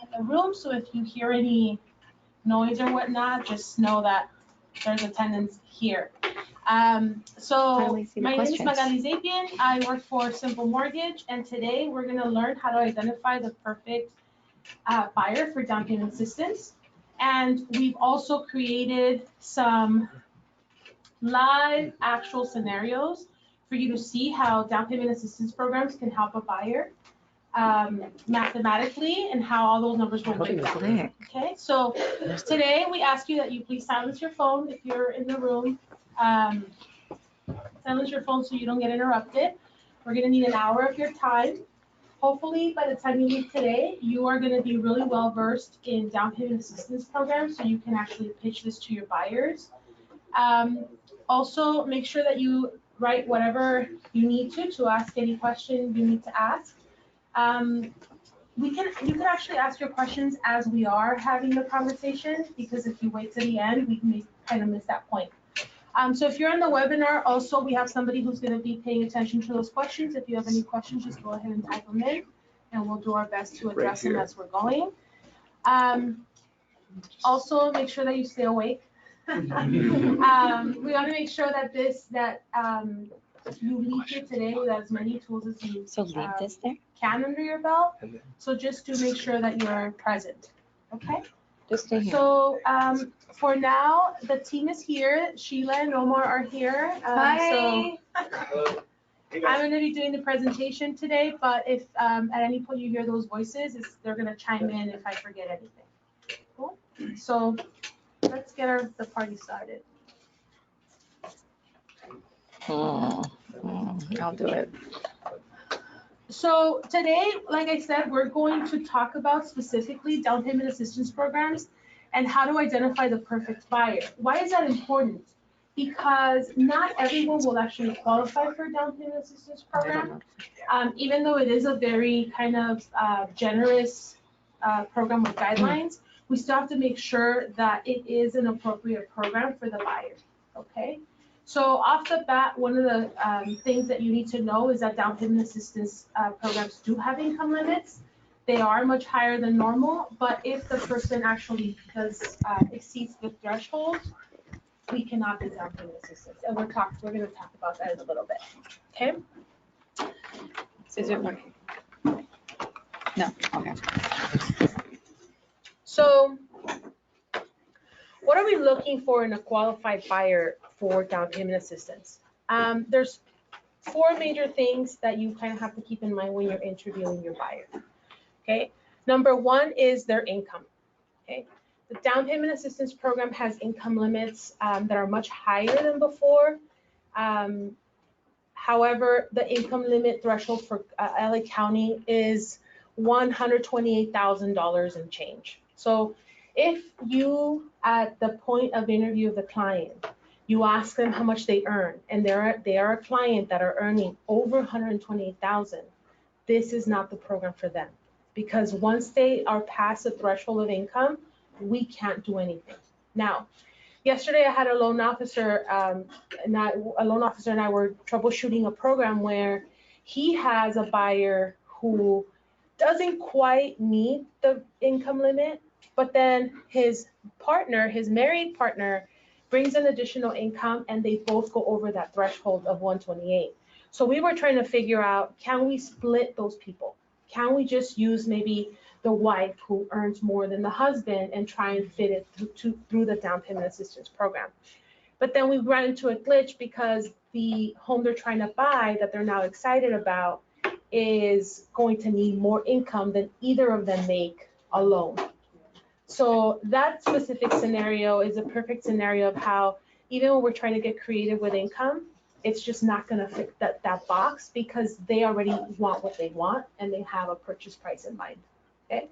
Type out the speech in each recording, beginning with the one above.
in the room, so if you hear any noise or whatnot, just know that there's attendance here. So my name is Magali Zapian. I work for Simple Mortgage, and today we're going to learn how to identify the perfect buyer for down payment assistance. And we've also created some live actual scenarios for you to see how down payment assistance programs can help a buyer mathematically and how all those numbers will break down. Okay, so today we ask you that you please silence your phone if you're in the room. Silence your phone so you don't get interrupted. We're going to need an hour of your time. Hopefully, by the time you leave today, you are going to be really well versed in down payment assistance programs so you can actually pitch this to your buyers. Also, make sure that you write whatever you need to ask any question you need to ask. You can actually ask your questions as we are having the conversation, because if you wait to the end, we may kind of miss that point. So if you're in the webinar, also we have somebody who's going to be paying attention to those questions. If you have any questions, just go ahead and type them in, and we'll do our best to address them as we're going. Also, make sure that you stay awake. We want to make sure that you leave here today with as many tools as you can under your belt. So just to make sure that you're present. Okay? Just stay here. So for now, the team is here. Sheila and Omar are here. Hi. So I'm going to be doing the presentation today, but if at any point you hear those voices, they're going to chime in if I forget anything. Cool? So let's get the party started. I'll do it. So today, like I said, we're going to talk about specifically down payment assistance programs and how to identify the perfect buyer. Why is that important? Because not everyone will actually qualify for a down payment assistance program. Even though it is a very kind of generous program with guidelines, we still have to make sure that it is an appropriate program for the buyer, okay? So off the bat, one of the things that you need to know is that down payment assistance programs do have income limits. They are much higher than normal, but if the person actually exceeds the threshold, we cannot do down payment assistance. And we're going to talk about that in a little bit, okay? Is it working? No, okay. So what are we looking for in a qualified buyer for down payment assistance? There's 4 major things that you kind of have to keep in mind when you're interviewing your buyer. Okay, number 1 is their income. Okay, the down payment assistance program has income limits that are much higher than before. However, the income limit threshold for LA County is $128,000 and change. So if you, at the point of interview of the client, you ask them how much they earn, and they are a client that are earning over 128,000, this is not the program for them, because once they are past the threshold of income, we can't do anything. Now, yesterday I had a loan officer, and I were troubleshooting a program where he has a buyer who doesn't quite meet the income limit, but then his partner, his married partner, brings an additional income, and they both go over that threshold of 128. So we were trying to figure out, can we split those people? Can we just use maybe the wife who earns more than the husband and try and fit it through the down payment assistance program? But then we ran into a glitch because the home they're trying to buy that they're now excited about is going to need more income than either of them make alone. So that specific scenario is a perfect scenario of how, even when we're trying to get creative with income, it's just not going to fit that box, because they already want what they want and they have a purchase price in mind. Okay,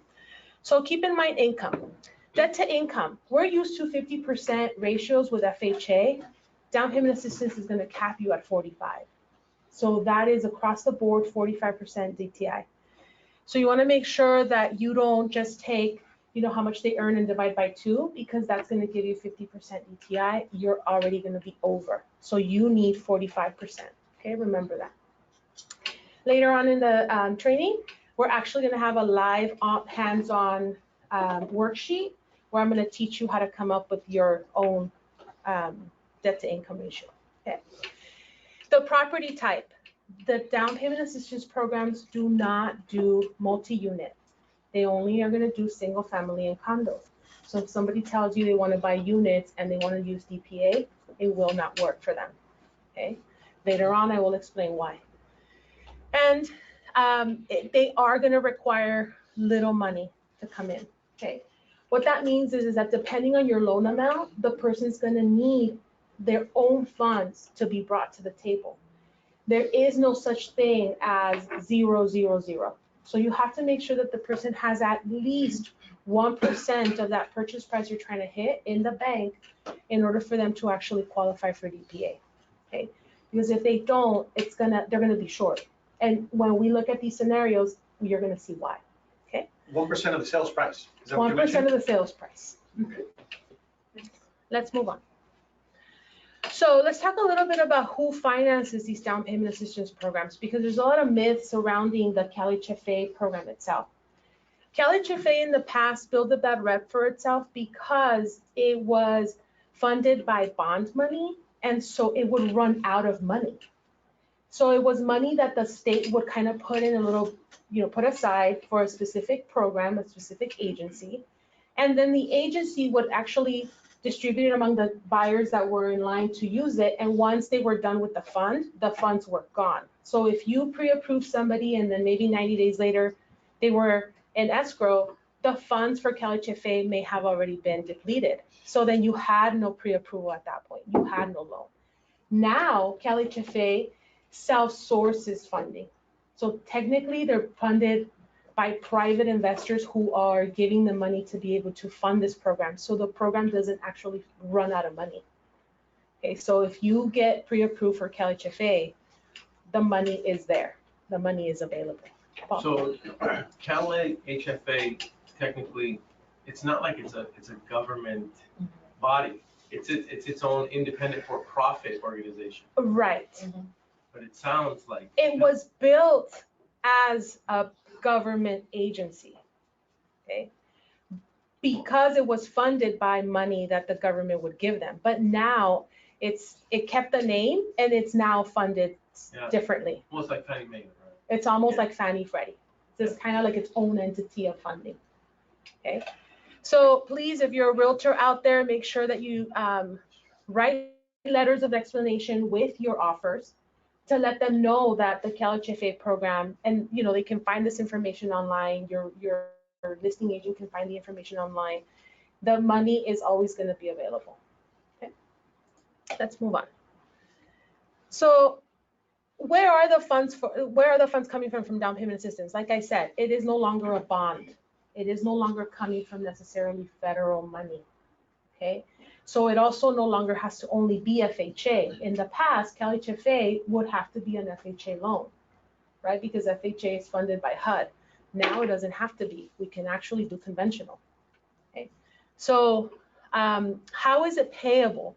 so keep in mind income. Debt to income, we're used to 50% ratios with FHA. Down payment assistance is going to cap you at 45. So that is across the board 45% DTI. So you want to make sure that you don't just take, you know, how much they earn and divide by 2, because that's going to give you 50% DTI. You're already going to be over. So you need 45%. Okay, remember that. Later on in the training, we're actually gonna have a live hands-on worksheet where I'm gonna teach you how to come up with your own debt to income ratio. Okay. The property type. The down payment assistance programs do not do multi-unit. They only are gonna do single family and condos. So if somebody tells you they wanna buy units and they wanna use DPA, it will not work for them, okay? Later on, I will explain why. And they are gonna require little money to come in, okay? What that means is that depending on your loan amount, the person's gonna need their own funds to be brought to the table. There is no such thing as 0, 0, 0. So you have to make sure that the person has at least 1% of that purchase price you're trying to hit in the bank in order for them to actually qualify for DPA, okay? Because if they don't, they're gonna be short. And when we look at these scenarios, you're gonna see why, okay? 1% of the sales price. Is that what you 1% mentioned? of the sales price. Let's move on. So let's talk a little bit about who finances these down payment assistance programs, because there's a lot of myths surrounding the CaliHFA program itself. CaliHFA in the past built a bad rep for itself because it was funded by bond money, and so it would run out of money. So it was money that the state would kind of put in a little, put aside for a specific program, a specific agency, and then the agency would actually distributed among the buyers that were in line to use it, and once they were done with the funds were gone. So if you pre-approve somebody and then maybe 90 days later they were in escrow, the funds for CaliHFA may have already been depleted. So then you had no pre-approval at that point. You had no loan. Now CaliHFA self-sources funding. So technically they're funded by private investors who are giving the money to be able to fund this program. So the program doesn't actually run out of money. Okay, so if you get pre-approved for CaliHFA, the money is there. The money is available. Paul. So CaliHFA, technically, it's not like it's a government body. It's its own independent for-profit organization. Right. But it sounds like it was built as a government agency, okay, because it was funded by money that the government would give them. But now it kept the name and it's now funded differently. Almost like Fannie Mae, right? It's almost like Fannie Freddie. It's kind of like its own entity of funding. Okay, so please, if you're a realtor out there, make sure that you write letters of explanation with your offers, to let them know that the CaliHFA program, and they can find this information online, your listing agent can find the information online. The money is always going to be available. Okay, let's move on. So where are the funds coming from down payment assistance? Like I said, it is no longer a bond. It is no longer coming from necessarily federal money. Okay. So it also no longer has to only be FHA. In the past, CaliHFA would have to be an FHA loan, right? Because FHA is funded by HUD. Now it doesn't have to be. We can actually do conventional. Okay. So how is it payable?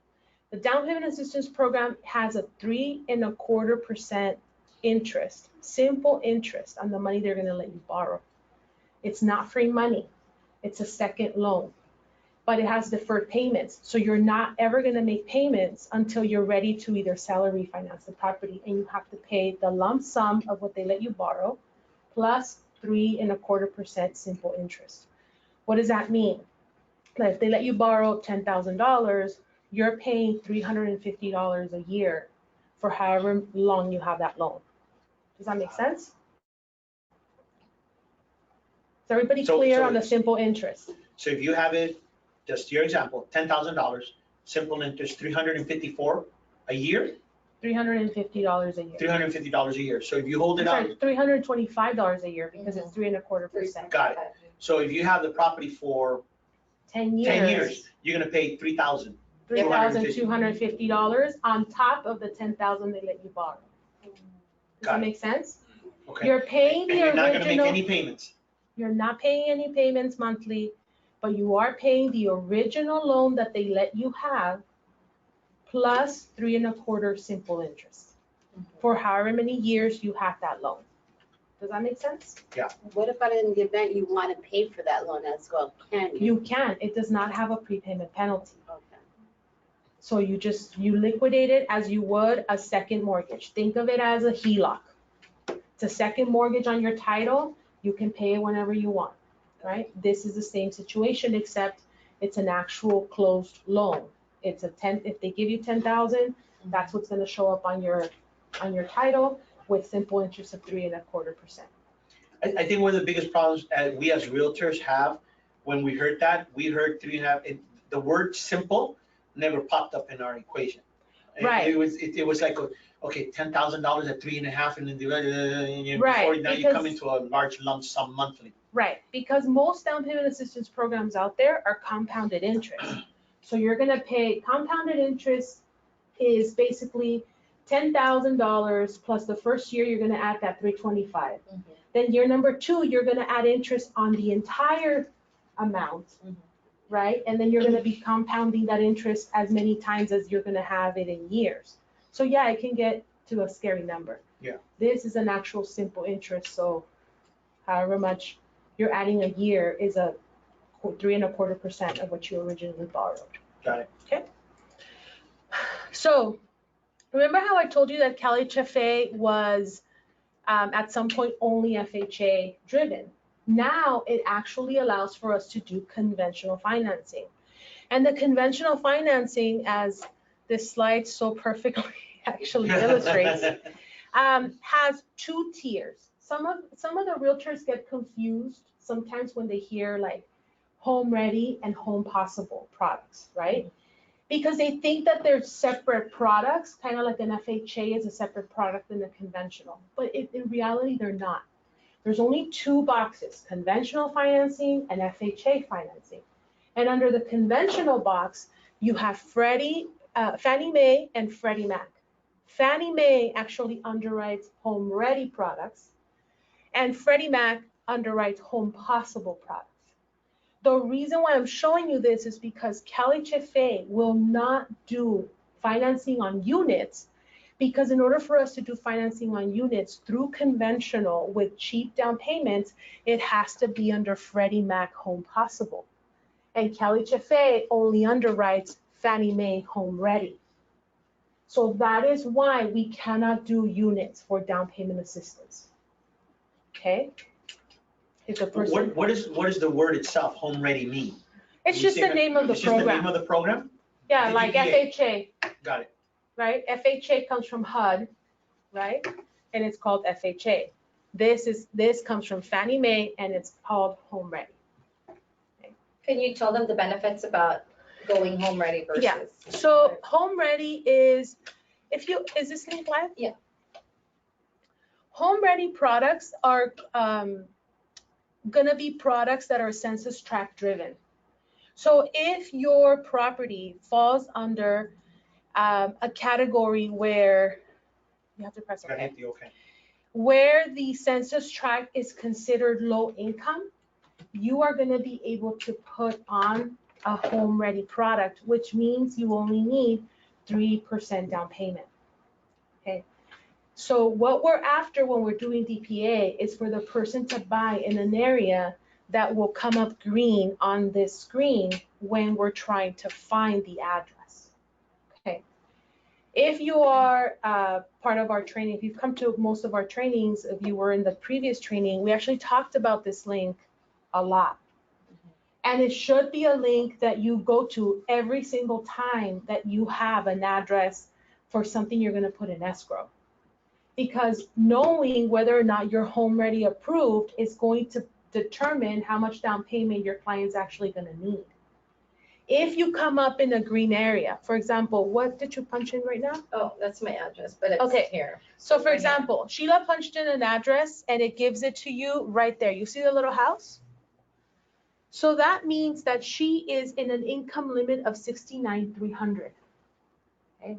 The down payment assistance program has a 3.25% interest, simple interest on the money they're going to let you borrow. It's not free money. It's a second loan. But it has deferred payments. So you're not ever going to make payments until you're ready to either sell or refinance the property. And you have to pay the lump sum of what they let you borrow plus 3.25% simple interest. What does that mean? If they let you borrow $10,000, you're paying $350 a year for however long you have that loan. Does that make sense? Is everybody clear on the simple interest? So if you have it, just your example, $10,000, simple interest, $354 a year? $350 a year. $350 a year. So if you hold it Sorry, out, $325 a year because it's 3.25%. got it. So if you have the property for 10 years. 10 years, you're gonna pay $3,000. $3,250 on top of the $10,000 they let you borrow. Does that make sense? Okay. You're paying the You're not gonna original. make any payments. You're not paying any payments monthly, but you are paying the original loan that they let you have plus 3.25% simple interest for however many years you have that loan. Does that make sense? What about in the event you want to pay for that loan as well? Can you? You can. It does not have a prepayment penalty. Okay. So you liquidate it as you would a second mortgage. Think of it as a HELOC. It's a second mortgage on your title. You can pay it whenever you want, right? This is the same situation, except it's an actual closed loan. It's if they give you 10,000, that's what's gonna show up on your title with simple interest of 3.25%. I think one of the biggest problems we as realtors have, when we heard that, we heard 3.5, the word simple never popped up in our equation. Right. It was like, okay, $10,000 at 3.5, and then Right, before now you come because- into a large lump sum monthly. Right, because most down payment assistance programs out there are compounded interest. So you're gonna pay, compounded interest is basically $10,000 plus the first year, you're gonna add that 325. Then year number 2, you're gonna add interest on the entire amount, right? And then you're gonna be compounding that interest as many times as you're gonna have it in years. So yeah, it can get to a scary number. Yeah. This is an actual simple interest, so however much you're adding a year is a 3.25% of what you originally borrowed. Got it. Okay. So remember how I told you that CaliHFA was at some point only FHA driven? Now it actually allows for us to do conventional financing. And the conventional financing, as this slide so perfectly actually illustrates, has 2 tiers. Some of the realtors get confused sometimes when they hear like home ready and home possible products, right? Because they think that they're separate products, kind of like an FHA is a separate product than a conventional. But in reality, they're not. There's only 2 boxes, conventional financing and FHA financing. And under the conventional box, you have Fannie Mae and Freddie Mac. Fannie Mae actually underwrites home ready products, and Freddie Mac underwrites home possible products. The reason why I'm showing you this is because CaliHFA will not do financing on units, because in order for us to do financing on units through conventional with cheap down payments, it has to be under Freddie Mac Home Possible. And CaliHFA only underwrites Fannie Mae Home Ready. So that is why we cannot do units for down payment assistance. Okay? If a person, What is the word itself, home ready, mean? it's You just say the that- name of the It's just the name program. of the program? Yeah, the like DPA. FHA, Got it. right? FHA comes from HUD, right? And it's called FHA. This comes from Fannie Mae and it's called Home Ready. Can you tell them the benefits about going home ready versus? Yeah. So Home Ready is, is this link live? Yeah. Home Ready products are gonna be products that are census tract driven. So if your property falls under a category where, you have to press Got OK, it, okay. where the census tract is considered low income, you are gonna be able to put on a home ready product, which means you only need 3% down payment, okay? So what we're after when we're doing DPA is for the person to buy in an area that will come up green on this screen when we're trying to find the address, okay? If you are part of our training, if you've come to most of our trainings, if you were in the previous training, we actually talked about this link a lot. And it should be a link that you go to every single time that you have an address for something you're gonna put in escrow. Because knowing whether or not you're home ready approved is going to determine how much down payment your client's actually gonna need. If you come up in a green area, for example, what did you punch in right now? Oh, that's my address, but it's Okay. here. So for Right here. example, Sheila punched in an address and it gives it to you right there. You see the little house? So that means that she is in an income limit of $69,300. Okay?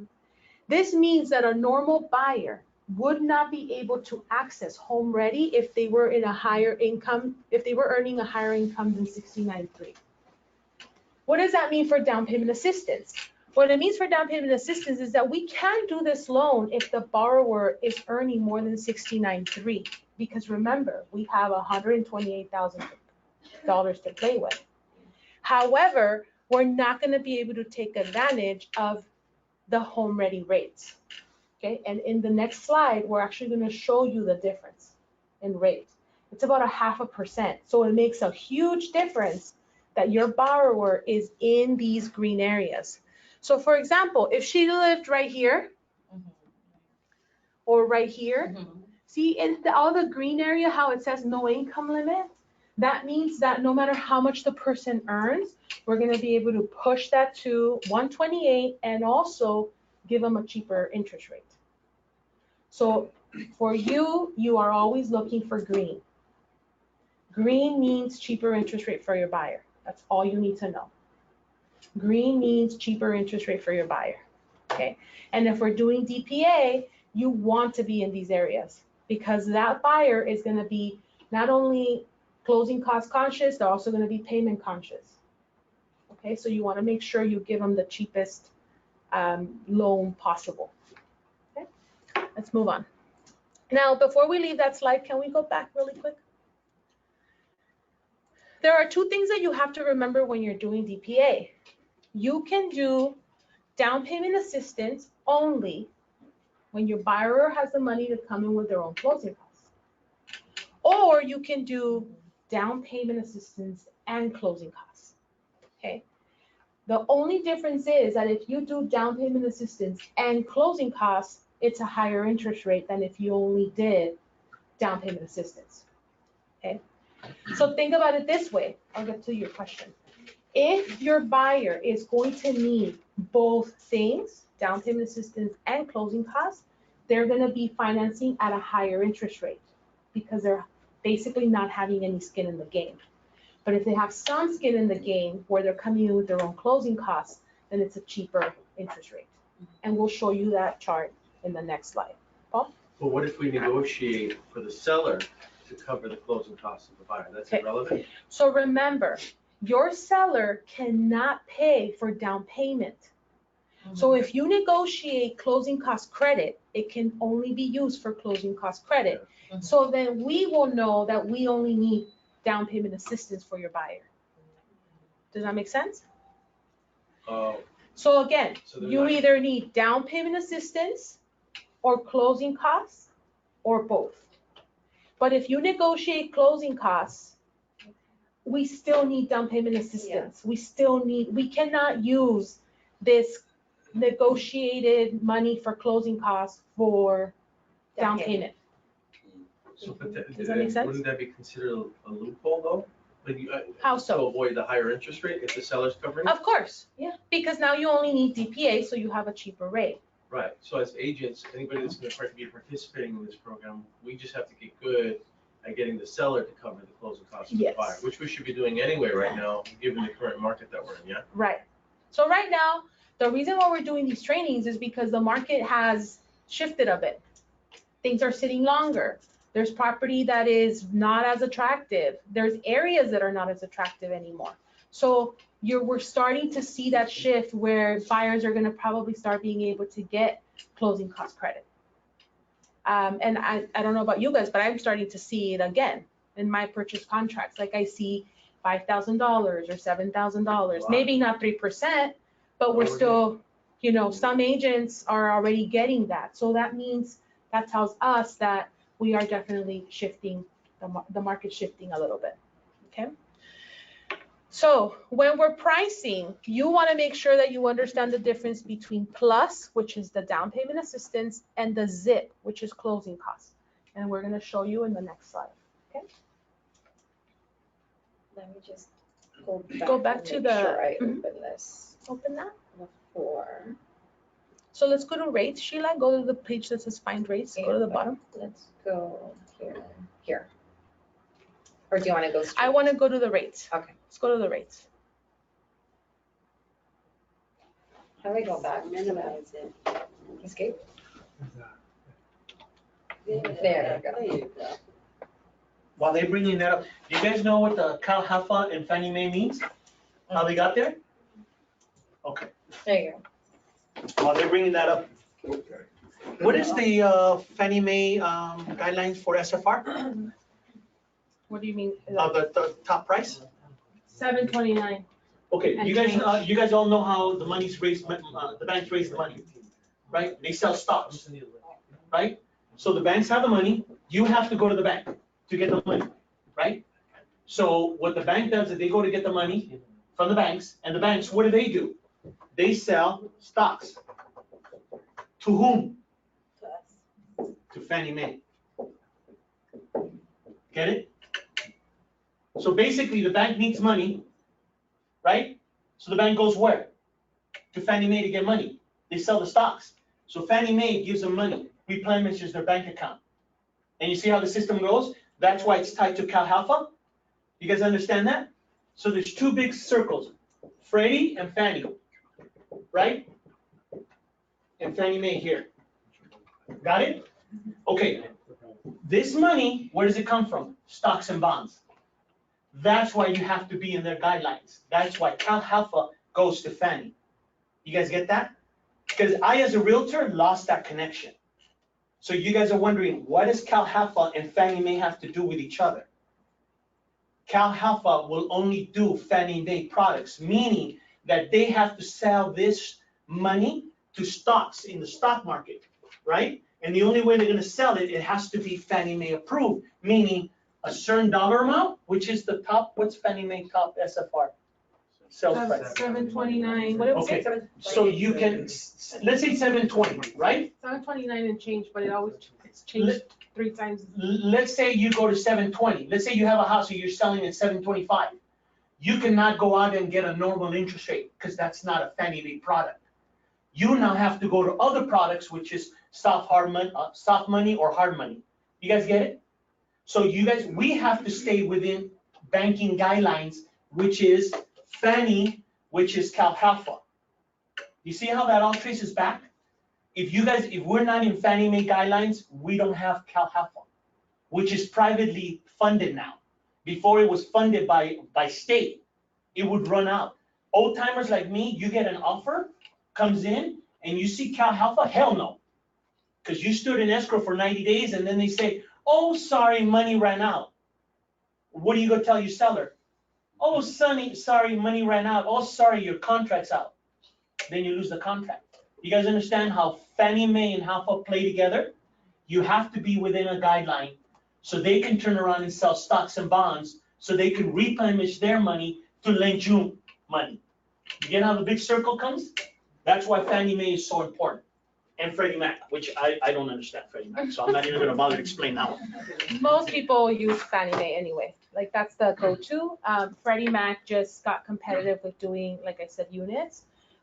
This means that a normal buyer would not be able to access home ready if they were in a higher income, if they were earning a higher income than $69,300. What does that mean for down payment assistance? What it means for down payment assistance is that we can do this loan if the borrower is earning more than $69,300. because remember, we have $128,000 to play with. However, we're not gonna be able to take advantage of the home ready rates, okay? And in the next slide, we're actually gonna show you the difference in rate. It's about 0.5%, so it makes a huge difference that your borrower is in these green areas. So for example, if she lived right here or right here, see in all the green area how it says no income limit? That means that no matter how much the person earns, we're gonna be able to push that to 128 and also give them a cheaper interest rate. So for you, you are always looking for green. Green means cheaper interest rate for your buyer. That's all you need to know. Green means cheaper interest rate for your buyer, okay? And if we're doing DPA, you want to be in these areas because that buyer is gonna be not only closing cost conscious, they're also gonna be payment conscious. Okay, so you wanna make sure you give them the cheapest loan possible. Okay, let's move on. Now, before we leave that slide, can we go back really quick? There are two things that you have to remember when you're doing DPA. You can do down payment assistance only when your borrower has the money to come in with their own closing costs. Or you can do down payment assistance and closing costs, okay? The only difference is that if you do down payment assistance and closing costs, it's a higher interest rate than if you only did down payment assistance, okay? So think about it this way. I'll get to your question. If your buyer is going to need both things, down payment assistance and closing costs, they're gonna be financing at a higher interest rate because they're basically not having any skin in the game. But if they have some skin in the game where they're coming in with their own closing costs, then it's a cheaper interest rate. And we'll show you that chart in the next slide. Paul? But what if we negotiate for the seller to cover the closing costs of the buyer? That's Okay. irrelevant? So remember, your seller cannot pay for down payment. So if you negotiate closing cost credit, it can only be used for closing cost credit. So then we will know that we only need down payment assistance for your buyer. Does that make sense? Oh, So again, So they're you not- either need down payment assistance or closing costs or both. But if you negotiate closing costs, we still need down payment assistance. We cannot use this negotiated money for closing costs for down payment. so Does that make sense? wouldn't that be considered a loophole though? Like you, How to so? avoid the higher interest rate if the seller's covering it? Of course, yeah, because now you only need DPA, so you have a cheaper rate. Right, so as agents, anybody that's gonna be participating in this program, we just have to get good at getting the seller to cover the closing costs of the Yes. buyer, which we should be doing anyway right now, given the current market that we're in, yeah? Right. So right now, the reason why we're doing these trainings is because the market has shifted a bit. Things are sitting longer. There's property that is not as attractive. There's areas that are not as attractive anymore. So we're starting to see that shift where buyers are gonna probably start being able to get closing cost credit. And I don't know about you guys, but I'm starting to see it again in my purchase contracts. Like I see $5,000 or $7,000, Wow. maybe not 3%, but we're Oh, still, some agents are already getting that. So that means, that tells us that we are definitely shifting, the market shifting a little bit, okay? So when we're pricing, you wanna make sure that you understand the difference between PLUS, which is the down payment assistance, and the ZIP, which is closing costs. And we're gonna show you in the next slide, okay? Let me just go back. Go back and to make the- sure I mhm. open this Open that. before. So let's go to rates, Sheila, go to the page that says find rates, go to the bottom. Let's go here. Or do you wanna go straight? I wanna go to the rates. Okay. Let's go to the rates. How do I go back? Minimize it. Escape? There There we you go. While they're bringing that up, do you guys know what the Cal Hafa and Fannie Mae means? How they got there? Okay, There you go. while they're bringing that up, What is the Fannie Mae guidelines for SFR? What do you mean? The top price? 729. Okay, And you guys all know how the money's raised, the banks raise the money, right? They sell stocks, right? So the banks have the money, you have to go to the bank to get the money, right? So what the bank does is they go to get the money from the banks, and the banks, what do? They sell stocks. To whom? To Fannie Mae. Get it? So basically, the bank needs money, right? So the bank goes where? To Fannie Mae to get money. They sell the stocks. So Fannie Mae gives them money, replenishes their bank account. And you see how the system goes? That's why it's tied to CalHalfa. You guys understand that? So there's two big circles, Freddie and Fannie, right? And Fannie Mae here. Got it? Okay. This money, where does it come from? Stocks and bonds. That's why you have to be in their guidelines. That's why CalHalfa goes to Fannie. You guys get that? Because I, as a realtor, lost that connection. So you guys are wondering, what does CalHalfa and Fannie Mae have to do with each other? CalHalfa will only do Fannie Mae products, meaning that they have to sell this money to stocks in the stock market, right? And the only way they're gonna sell it, it has to be Fannie Mae approved, meaning a certain dollar amount, which is the top, what's Fannie Mae top SFR? Sales price. 729. What did we say? Okay, so you can, let's say 720, right? 729 and change, but it's changed 3 times. Let's say you go to 720. Let's say you have a house and you're selling at 725. You cannot go out and get a normal interest rate because that's not a Fannie Mae product. You now have to go to other products, which is soft money or hard money. You guys get it? So you guys, we have to stay within banking guidelines, which is Fannie, which is CalHalfa. You see how that all traces back? If we're not in Fannie Mae guidelines, we don't have CalHalfa, which is privately funded now. Before it was funded by state, it would run out. Old timers like me, you get an offer, comes in, and you see CalHalfa, hell no. Because you stood in escrow for 90 days and then they say, oh, sorry, money ran out. What are you gonna tell your seller? Oh, Sonny, sorry, money ran out. Oh, sorry, your contract's out. Then you lose the contract. You guys understand how Fannie Mae and Halfa play together? You have to be within a guideline so they can turn around and sell stocks and bonds so they can replenish their money to lend you money. You get how the big circle comes? That's why Fannie Mae is so important. And Freddie Mac, which I don't understand Freddie Mac, so I'm not even gonna bother to explain that one. Most people use Fannie Mae anyway. Like that's the go-to. Freddie Mac just got competitive with doing, like I said, units.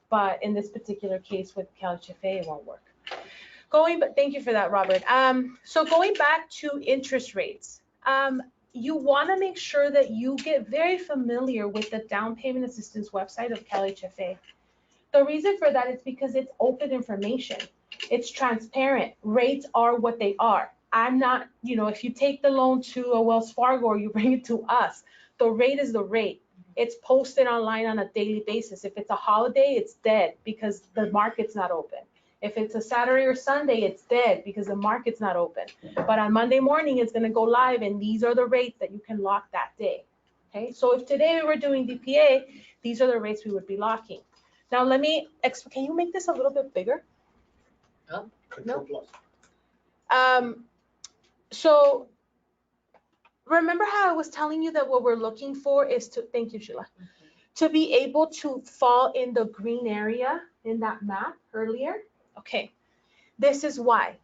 But in this particular case with CalHFA, it won't work. Thank you for that, Robert. So going back to interest rates, you want to make sure that you get very familiar with the down payment assistance website of CalHFA. The reason for that is because it's open information. It's transparent. Rates are what they are. I'm not, if you take the loan to a Wells Fargo or you bring it to us, the rate is the rate. It's posted online on a daily basis. If it's a holiday, it's dead because the market's not open. If it's a Saturday or Sunday, it's dead because the market's not open. But on Monday morning, it's gonna go live and these are the rates that you can lock that day. Okay, so if today we were doing DPA, these are the rates we would be locking. Now let me, can you make this a little bit bigger? Control plus. So remember how I was telling you that what we're looking for is to, thank you, Sheila, to be able to fall in the green area in that map earlier? Okay, this is why.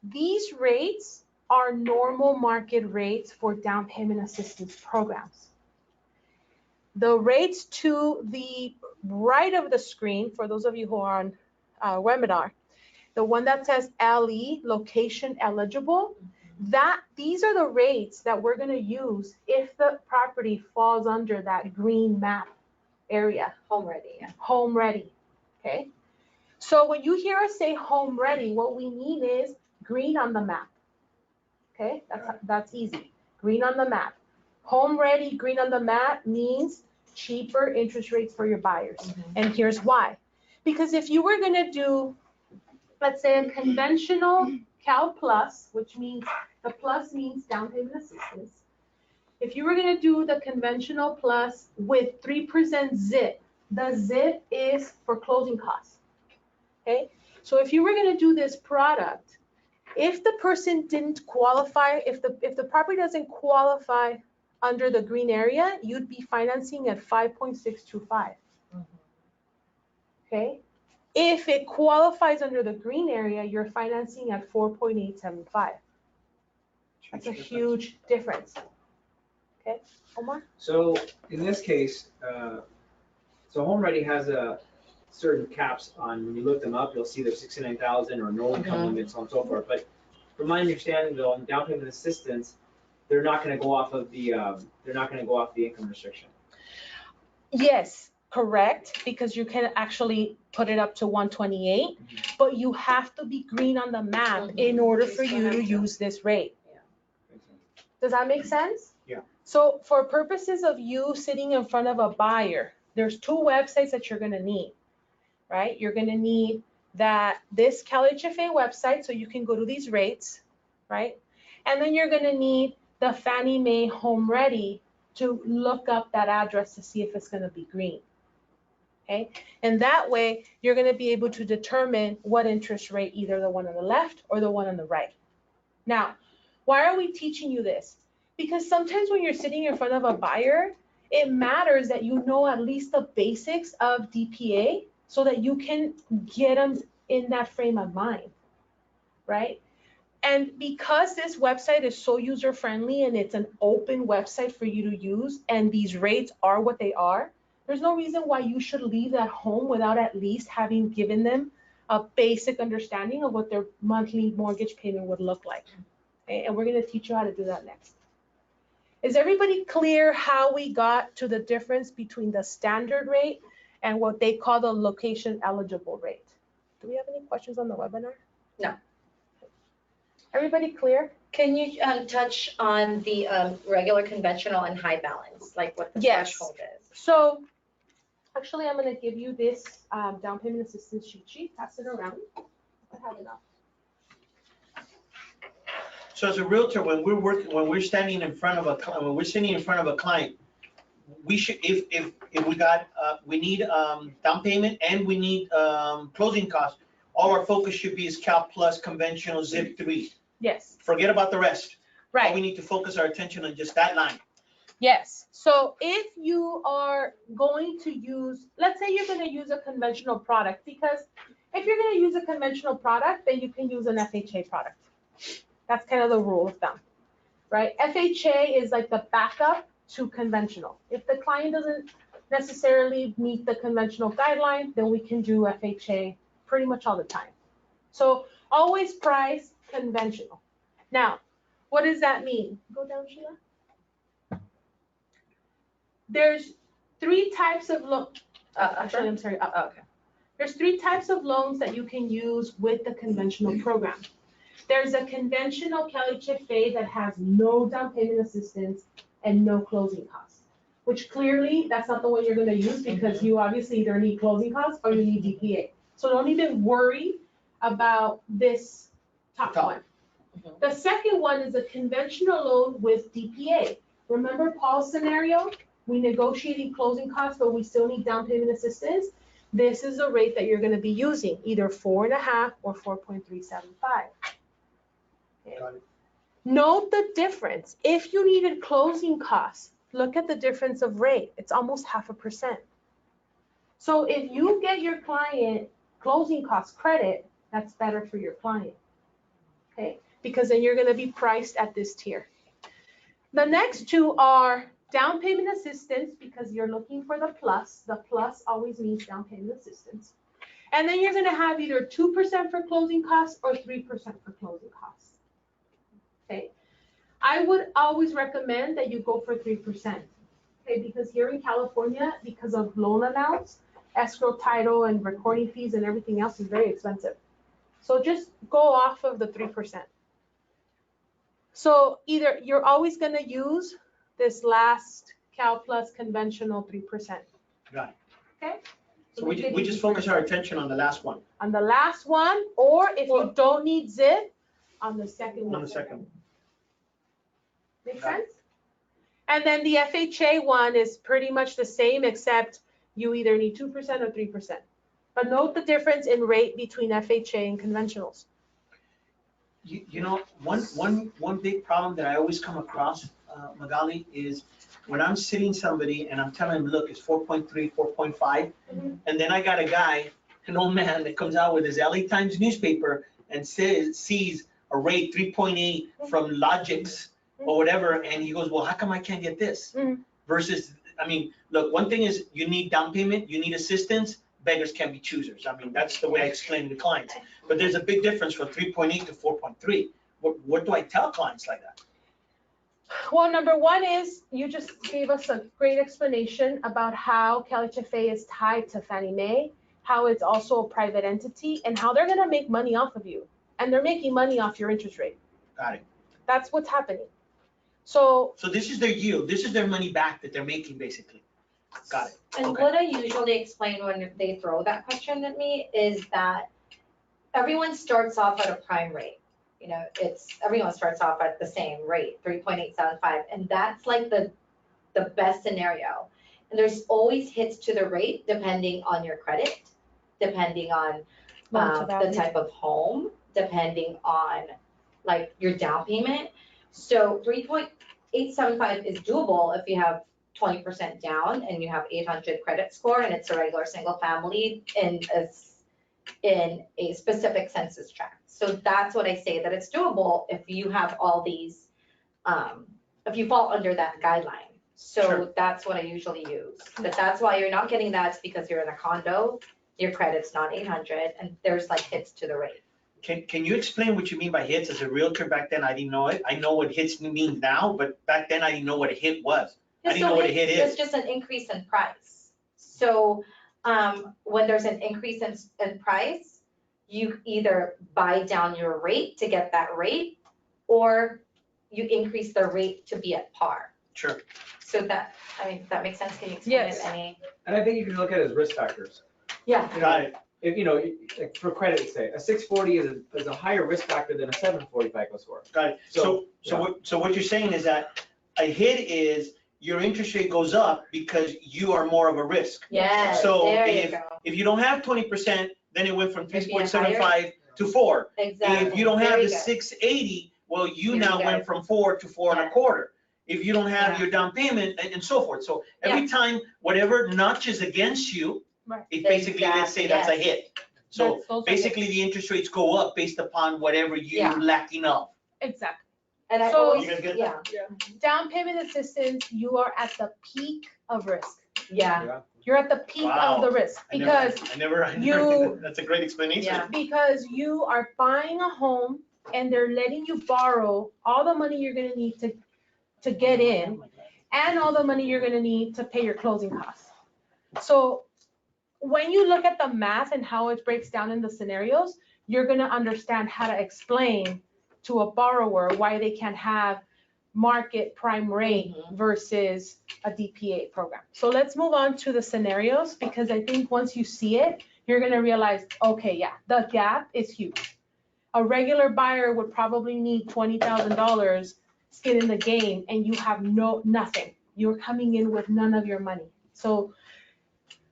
These rates are normal market rates for down payment assistance programs. The rates to the right of the screen, for those of you who are on webinar, the one that says LE, location eligible, these are the rates that we're going to use if the property falls under that green map area. Home ready, yeah. Home ready, okay? So when you hear us say home ready, what we mean is green on the map, okay? That's easy, green on the map. Home ready, green on the map means cheaper interest rates for your buyers. And here's why. Because if you were going to do let's say a conventional Cal Plus, which means the plus means down payment assistance. If you were gonna do the conventional plus with 3% ZIP, the ZIP is for closing costs, okay? So if you were gonna do this product, if the person didn't qualify, if the property doesn't qualify under the green area, you'd be financing at 5.625, okay? If it qualifies under the green area, you're financing at 4.875. That's a huge difference. Okay, Omar? So in this case, so Home Ready has a certain caps on, when you look them up, you'll see there's 69,000 or no income limits, so on and so forth. But from my understanding though, on down payment assistance, they're not gonna go off of the, income restriction. Yes, correct, because you can actually put it up to 128, but you have to be green on the map in order for you to use this rate. Does that make sense? Yeah. So for purposes of you sitting in front of a buyer, there's two websites that you're gonna need, right? You're gonna need this CalHFA website so you can go to these rates, right? And then you're gonna need the Fannie Mae Home Ready to look up that address to see if it's gonna be green, okay? And that way, you're gonna be able to determine what interest rate, either the one on the left or the one on the right. Now, why are we teaching you this? Because sometimes when you're sitting in front of a buyer, it matters that you know at least the basics of DPA so that you can get them in that frame of mind, right? And because this website is so user-friendly and it's an open website for you to use, and these rates are what they are, there's no reason why you should leave that home without at least having given them a basic understanding of what their monthly mortgage payment would look like. Okay? And we're gonna teach you how to do that next. Is everybody clear how we got to the difference between the standard rate and what they call the location eligible rate? Do we have any questions on the webinar? No. Everybody clear? Can you touch on the regular conventional and high balance, like what the Yes. threshold is? So actually, I'm gonna give you this down payment assistance cheat sheet, pass it around. I have enough. So as a realtor, when we're standing in front of a client, we should, if we got, we need down payment and we need closing costs, all our focus should be is Cal Plus conventional ZIP 3. Yes. Forget about the rest. Right. We need to focus our attention on just that line. Yes. So if you are going to use, let's say you're going to use a conventional product, because if you're going to use a conventional product, then you can use an FHA product. That's kind of the rule of thumb, right? FHA is like the backup to conventional. If the client doesn't necessarily meet the conventional guideline, then we can do FHA pretty much all the time. So always price conventional. Now, what does that mean? Go down, Sheila. There's three types of loans. Actually, I'm sorry. Okay. There's three types of loans that you can use with the conventional program. There's a conventional CalHFA that has no down payment assistance and no closing costs, which clearly that's not the one you're going to use because you obviously either need closing costs or you need DPA. So don't even worry about this top one. The second one is a conventional loan with DPA. Remember Paul's scenario? We negotiated closing costs, but we still need down payment assistance. This is the rate that you're going to be using, either 4.5 or 4.375. Okay. Got it. Note the difference. If you needed closing costs, look at the difference of rate. It's almost 0.5%. So if you get your client closing cost credit, that's better for your client. Okay, because then you're going to be priced at this tier. The next two are down payment assistance, because you're looking for the plus. The plus always means down payment assistance. And then you're going to have either 2% for closing costs or 3% for closing costs. Okay, I would always recommend that you go for 3%. Okay, because here in California, because of loan amounts, escrow title and recording fees and everything else is very expensive. So just go off of the 3%. So either you're always going to use this last Cal Plus conventional 3%. Got it. Okay, So we just focus our attention on the last one. On the last one, or if you don't need zip, on the second one. On the second one. Make Got sense? And then the FHA one is pretty much the same, except you either need 2% or 3%. But note the difference in rate between FHA and conventionals. You know, one big problem that I always come across, Magali, is when I'm sitting somebody and I'm telling them, look, it's 4.3, 4.5, and then I got a guy, an old man that comes out with his LA Times newspaper and sees a rate 3.8 from Logix or whatever, and he goes, well, how come I can't get this? Versus, I mean, look, one thing is you need down payment, you need assistance, beggars can't be choosers. I mean, that's the way I explain to clients. But there's a big difference from 3.8 to 4.3. What do I tell clients like that? Well, number one is you just gave us a great explanation about how CalHFA is tied to Fannie Mae, how it's also a private entity, and how they're gonna make money off of you. And they're making money off your interest rate. Got it. That's what's happening. So this is their yield. This is their money back that they're making, basically. Got it. And Okay. what I usually explain when they throw that question at me is that everyone starts off at a prime rate. You know, everyone starts off at the same rate, 3.875, and that's like the best scenario. And there's always hits to the rate depending on your credit, depending on the type of home, depending on like your down payment. So 3.875 is doable if you have 20% down and you have 800 credit score and it's a regular single family in a specific census tract. So that's what I say, that it's doable if you have all these, if you fall under that guideline. So Sure. that's what I usually use. But that's why you're not getting that, because you're in a condo, your credit's not 800, and there's like hits to the rate. Can you explain what you mean by hits? As a realtor back then, I didn't know it. I know what hits mean now, but back then I didn't know what a hit was. I didn't know what a hit is. It's just an increase in price. So when there's an increase in price, you either buy down your rate to get that rate, or you increase the rate to be at par. Sure. So that, I mean, that makes sense. Can you explain it any? And I think you can look at it as risk factors. Yeah. Got it. If, like for credit, say, a 640 is a higher risk factor than a 740 FICO score. Got it. So what you're saying is that a hit is your interest rate goes up because you are more of a risk. Yes, So there you go. if you don't have 20%, then it went from It'd be a 3.75 to 4. Exactly. If you don't have Very the good. 680, well, you Here now you go. went from 4 to 4.25. If you don't have Yeah. your down payment and so forth. So every time whatever notches against you, Right. it basically, let's say that's a hit. So those are basically the interest rates go up based upon whatever Yeah. you're lacking of. exactly. And I So- always, You guys get yeah, Down payment assistance, you are at the peak of risk. yeah, You're at the peak Wow. of the risk because I never you- that's a great explanation. Yeah. because you are buying a home and they're letting you borrow all the money you're gonna need to get in and all the money you're gonna need to pay your closing costs. So when you look at the math and how it breaks down in the scenarios, you're gonna understand how to explain to a borrower why they can have market prime rate versus a DPA program. So let's move on to the scenarios, because I think once you see it, you're gonna realize, okay, yeah, the gap is huge. A regular buyer would probably need $20,000 skin in the game, and you have nothing. You're coming in with none of your money. So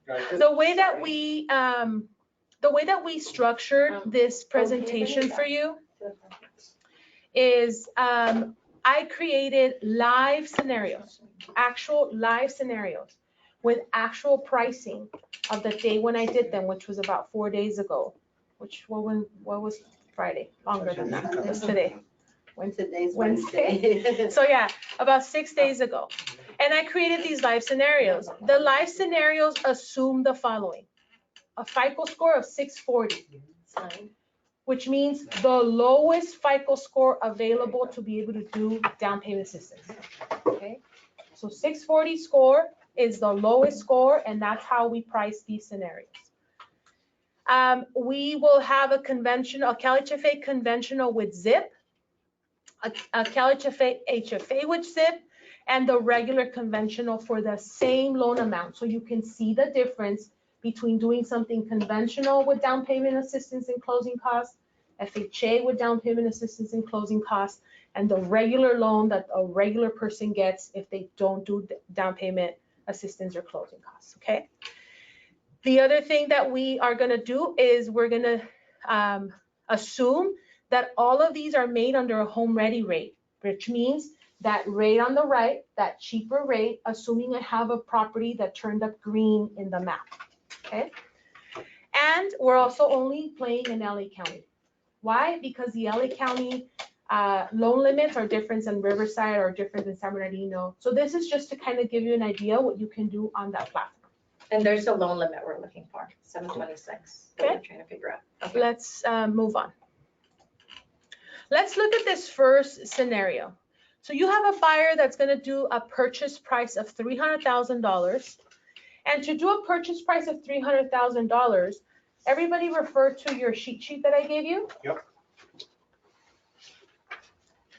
the way that we structured this presentation for you is I created live scenarios, actual live scenarios with actual pricing of the day when I did them, which was about 4 days ago. What was Friday? Longer than that. It was today. Today's Wednesday. Wednesday. So yeah, about 6 days ago. And I created these live scenarios. The live scenarios assume the following: a FICO score of 640, which means the lowest FICO score available to be able to do down payment assistance. Okay, so 640 score is the lowest score, and that's how we price these scenarios. We will have a CalHFA conventional with zip, a CalHFA HFA with zip, and the regular conventional for the same loan amount. So you can see the difference between doing something conventional with down payment assistance and closing costs, FHA with down payment assistance and closing costs, and the regular loan that a regular person gets if they don't do down payment assistance or closing costs, okay? The other thing that we are gonna do is we're gonna assume that all of these are made under a home ready rate, which means that rate on the right, that cheaper rate, assuming I have a property that turned up green in the map, okay? And we're also only playing in LA County. Why? Because the LA County loan limits are different than Riverside or different than San Bernardino. So this is just to kind of give you an idea what you can do on that platform. And there's a loan limit we're looking for, 726, that we're trying to figure out. Okay. Let's move on. Let's look at this first scenario. So you have a buyer that's gonna do a purchase price of $300,000. And to do a purchase price of $300,000, everybody refer to your cheat sheet that I gave you? Yep.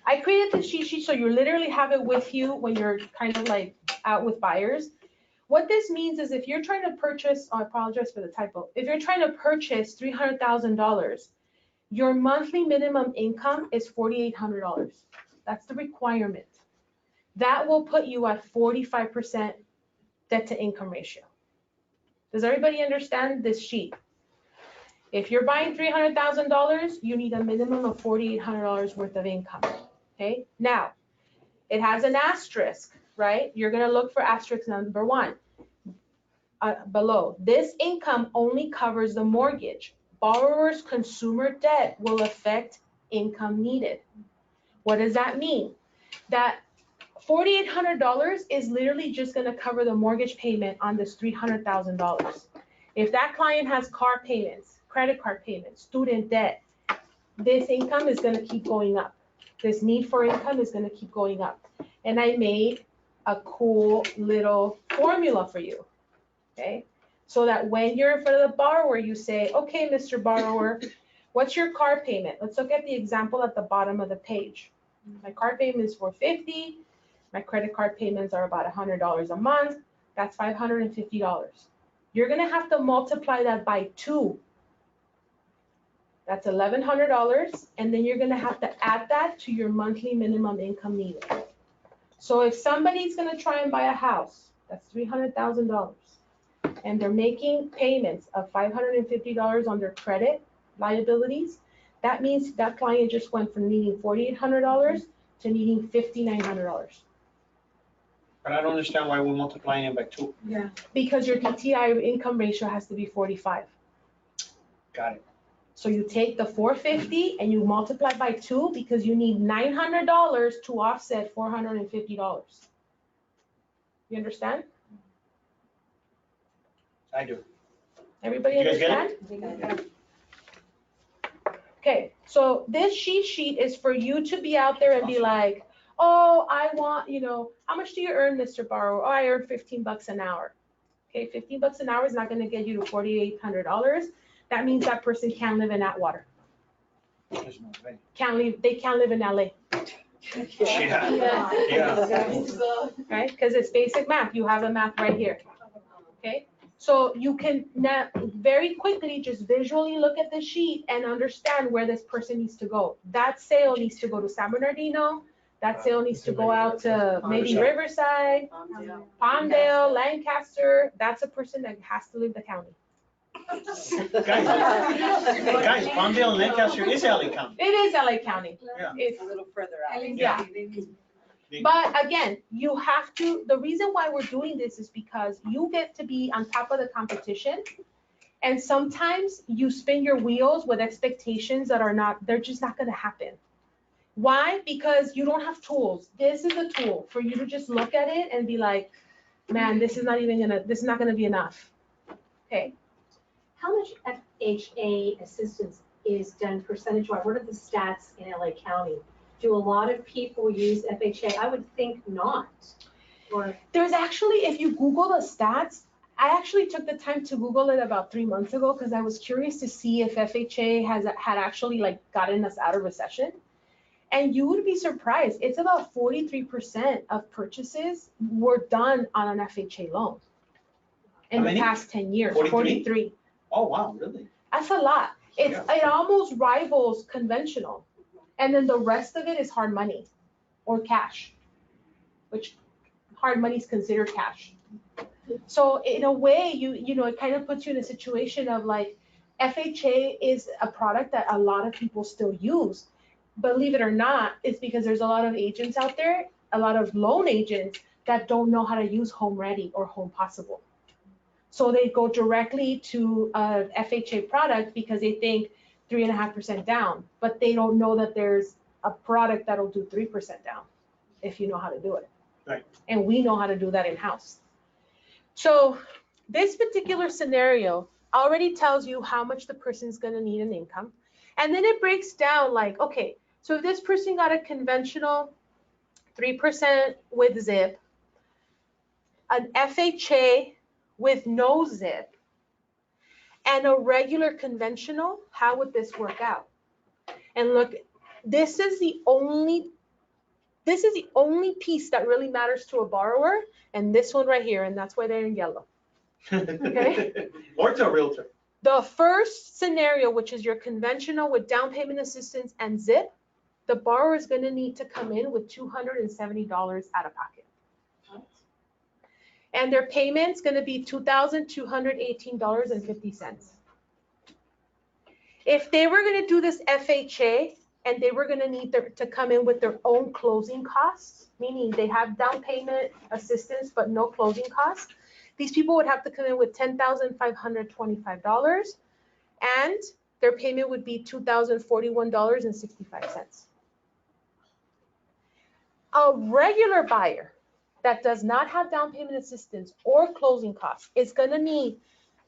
I created the cheat sheet so you literally have it with you when you're kind of like out with buyers. What this means is if you're trying to purchase, I apologize for the typo, if you're trying to purchase $300,000, your monthly minimum income is $4,800. That's the requirement. That will put you at 45% debt to income ratio. Does everybody understand this sheet? If you're buying $300,000, you need a minimum of $4,800 worth of income, okay? Now, it has an asterisk, right? You're gonna look for asterisk number 1 below. This income only covers the mortgage. Borrower's consumer debt will affect income needed. What does that mean? That $4,800 is literally just gonna cover the mortgage payment on this $300,000. If that client has car payments, credit card payments, student debt, this income is gonna keep going up. This need for income is gonna keep going up. And I made a cool little formula for you, okay? So that when you're in front of the borrower, you say, okay, Mr. Borrower, what's your car payment? Let's look at the example at the bottom of the page. My car payment is $450. My credit card payments are about $100 a month. That's $550. You're gonna have to multiply that by 2. That's $1,100, and then you're gonna have to add that to your monthly minimum income needed. So if somebody's gonna try and buy a house, that's $300,000, and they're making payments of $550 on their credit liabilities, that means that client just went from needing $4,800 to needing $5,900. But I don't understand why we're multiplying it by 2. Yeah. Because your DTI income ratio has to be 45. Got it. So you take the 450 and you multiply by 2 because you need $900 to offset $450. You understand? I do. Everybody You guys get understand? Okay, so this cheat sheet is for you to be out there and be like, oh, I want, how much do you earn, Mr. Borrower? Oh, I earn 15 bucks an hour. Okay, 15 bucks an hour is not gonna get you to $4,800. That means that person can't live in Atwater. There's no way. They can't live in LA, Yeah. right? Because it's basic math. You have the math right here. Okay, so you can now very quickly just visually look at the sheet and understand where this person needs to go. That sale needs to go to San Bernardino. That sale needs to go out to maybe Riverside, Palmdale, Lancaster. That's a person that has to leave the county. Guys, Palmdale and Lancaster is LA County. It is LA County. Yeah. It's, A little further out. yeah. But again, you have to, the reason why we're doing this is because you get to be on top of the competition. And sometimes you spin your wheels with expectations that are not, they're just not gonna happen. Why? Because you don't have tools. This is a tool for you to just look at it and be like, man, this is not gonna be enough. Okay. How much FHA assistance is done percentage-wise? What are the stats in LA County? Do a lot of people use FHA? I would think not. Or There's actually, if you Google the stats, I actually took the time to Google it about 3 months ago because I was curious to see if FHA had actually like gotten us out of recession. And you would be surprised. It's about 43% of purchases were done on an FHA loan. in How the many? past 10 years, 43? 43. Oh, wow, really? That's a lot. It almost rivals conventional. And then the rest of it is hard money or cash, which hard money is considered cash. So in a way, you know, it kind of puts you in a situation of like, FHA is a product that a lot of people still use. Believe it or not, it's because there's a lot of agents out there, a lot of loan agents that don't know how to use Home Ready or Home Possible. So they go directly to a FHA product because they think 3.5% down, but they don't know that there's a product that'll do 3% down if you know how to do it. Right. And we know how to do that in-house. So this particular scenario already tells you how much the person's gonna need in income. And then it breaks down like, okay, so if this person got a conventional 3% with zip, an FHA with no zip, and a regular conventional, how would this work out? And look, this is the only piece that really matters to a borrower, and this one right here, and that's why they're in yellow. Okay. Or to a realtor. The first scenario, which is your conventional with down payment assistance and zip, the borrower is gonna need to come in with $270 out of pocket. And their payment's gonna be $2,218.50. If they were gonna do this FHA and they were gonna need to come in with their own closing costs, meaning they have down payment assistance but no closing costs, these people would have to come in with $10,525 and their payment would be $2,041.65. A regular buyer that does not have down payment assistance or closing costs is gonna need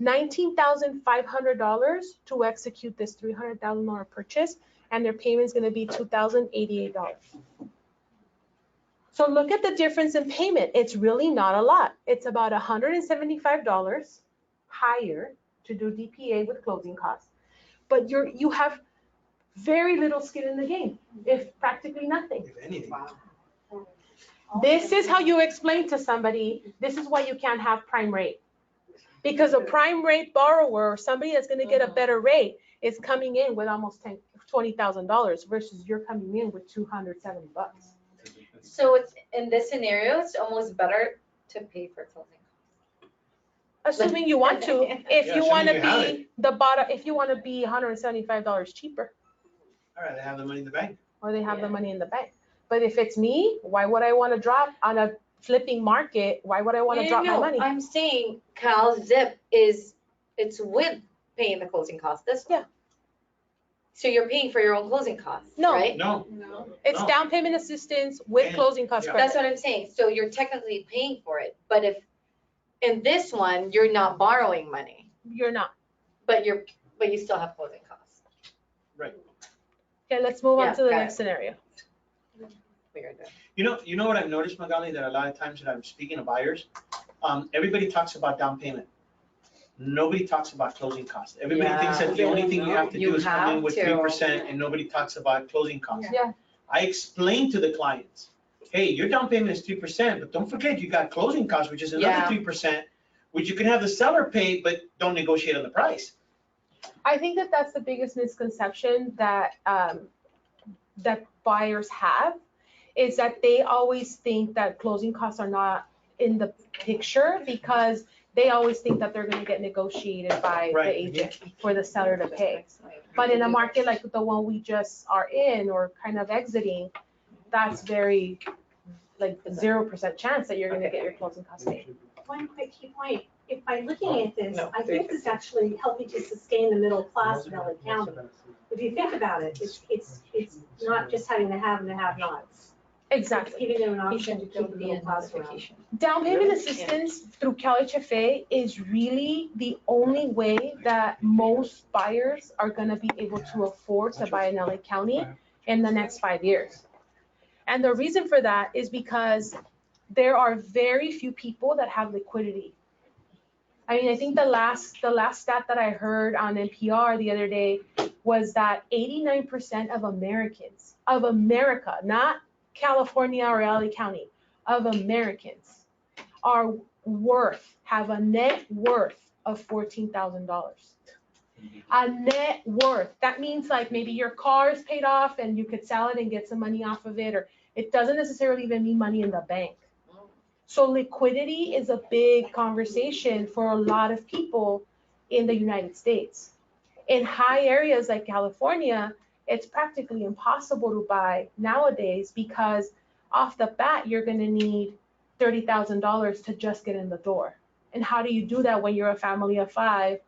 $19,500 to execute this $300,000 purchase, and their payment is gonna be $2,088. So look at the difference in payment. It's really not a lot. It's about $175 higher to do DPA with closing costs, but you have very little skin in the game, if practically nothing. If anything. This is how you explain to somebody, this is why you can't have prime rate. Because a prime rate borrower, or somebody that's gonna get a better rate, is coming in with almost $20,000 versus you're coming in with $270. So it's, in this scenario, it's almost better to pay for closing. Assuming you want to, if Yeah, you wanna assuming you have be the bottom, if you wanna be $175 cheaper, All right, they have the money in the bank. or they have the money in the bank. But if it's me, why would I wanna drop on a flipping market? Why would I wanna drop my money? I'm saying Cal Zip it's with paying the closing costs, this one. Yeah. So you're paying for your own closing costs, No. right? No, It's No. down payment assistance with And- closing cost yeah. credit. That's what I'm saying. So you're technically paying for it, but if, in this one, you're not borrowing money, You're not. but you still have closing costs. Okay, let's move on Yeah, to the got next scenario. Weird. you know what I've noticed, Magali, that a lot of times that I'm speaking to buyers, everybody talks about down payment. Nobody talks about closing costs. Everybody thinks that the only thing you have to You do is come in have with to. 3%, and nobody talks about closing costs. Yeah. I explain to the clients, hey, your down payment is 3%, but don't forget you got closing costs, which is another Yeah. 3%, which you can have the seller pay, but don't negotiate on the price. I think that that's the biggest misconception that that buyers have, is that they always think that closing costs are not in the picture because they always think that they're gonna get negotiated by the Right. agent for the seller to pay. But in a market like the one we just are in or kind of exiting, that's very, like 0% chance that you're gonna get your closing costs paid. One quick key point, if by looking at this, I think this actually helped me to sustain the middle class in LA County. If you think about it, it's not just having the have and the have-nots. It's Exactly. giving them an option to keep the Don't be middle a class around. notification. Down payment Really? assistance through CalHFA is really the only way that most buyers are gonna be able to afford to buy in LA County in the next 5 years. And the reason for that is because there are very few people that have liquidity. I mean, I think the last stat that I heard on NPR the other day was that 89% of Americans, of America, not California or LA County, of Americans have a net worth of $14,000. A net worth. That means like maybe your car is paid off and you could sell it and get some money off of it, or it doesn't necessarily even mean money in the bank. So liquidity is a big conversation for a lot of people in the United States. In high areas like California, it's practically impossible to buy nowadays because off the bat, you're going to need $30,000 to just get in the door. And how do you do that when you're a family of 5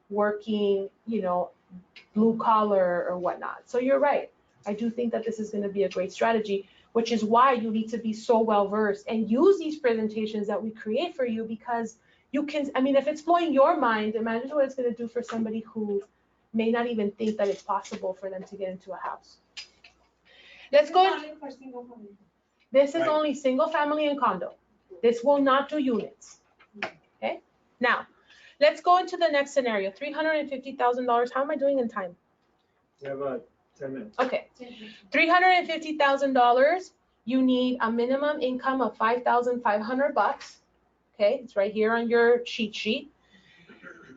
working, blue collar or whatnot? So you're right. I do think that this is going to be a great strategy, which is why you need to be so well versed and use these presentations that we create for you, because you can, if it's blowing your mind, imagine what it's going to do for somebody who may not even think that it's possible for them to get into a house. Let's go. This is Right. only single family and condo. This will not do units. Okay. Now, let's go into the next scenario. $350,000. How am I doing in time? We have 10 minutes. Okay. $350,000. You need a minimum income of $5,500. Okay, it's right here on your cheat sheet.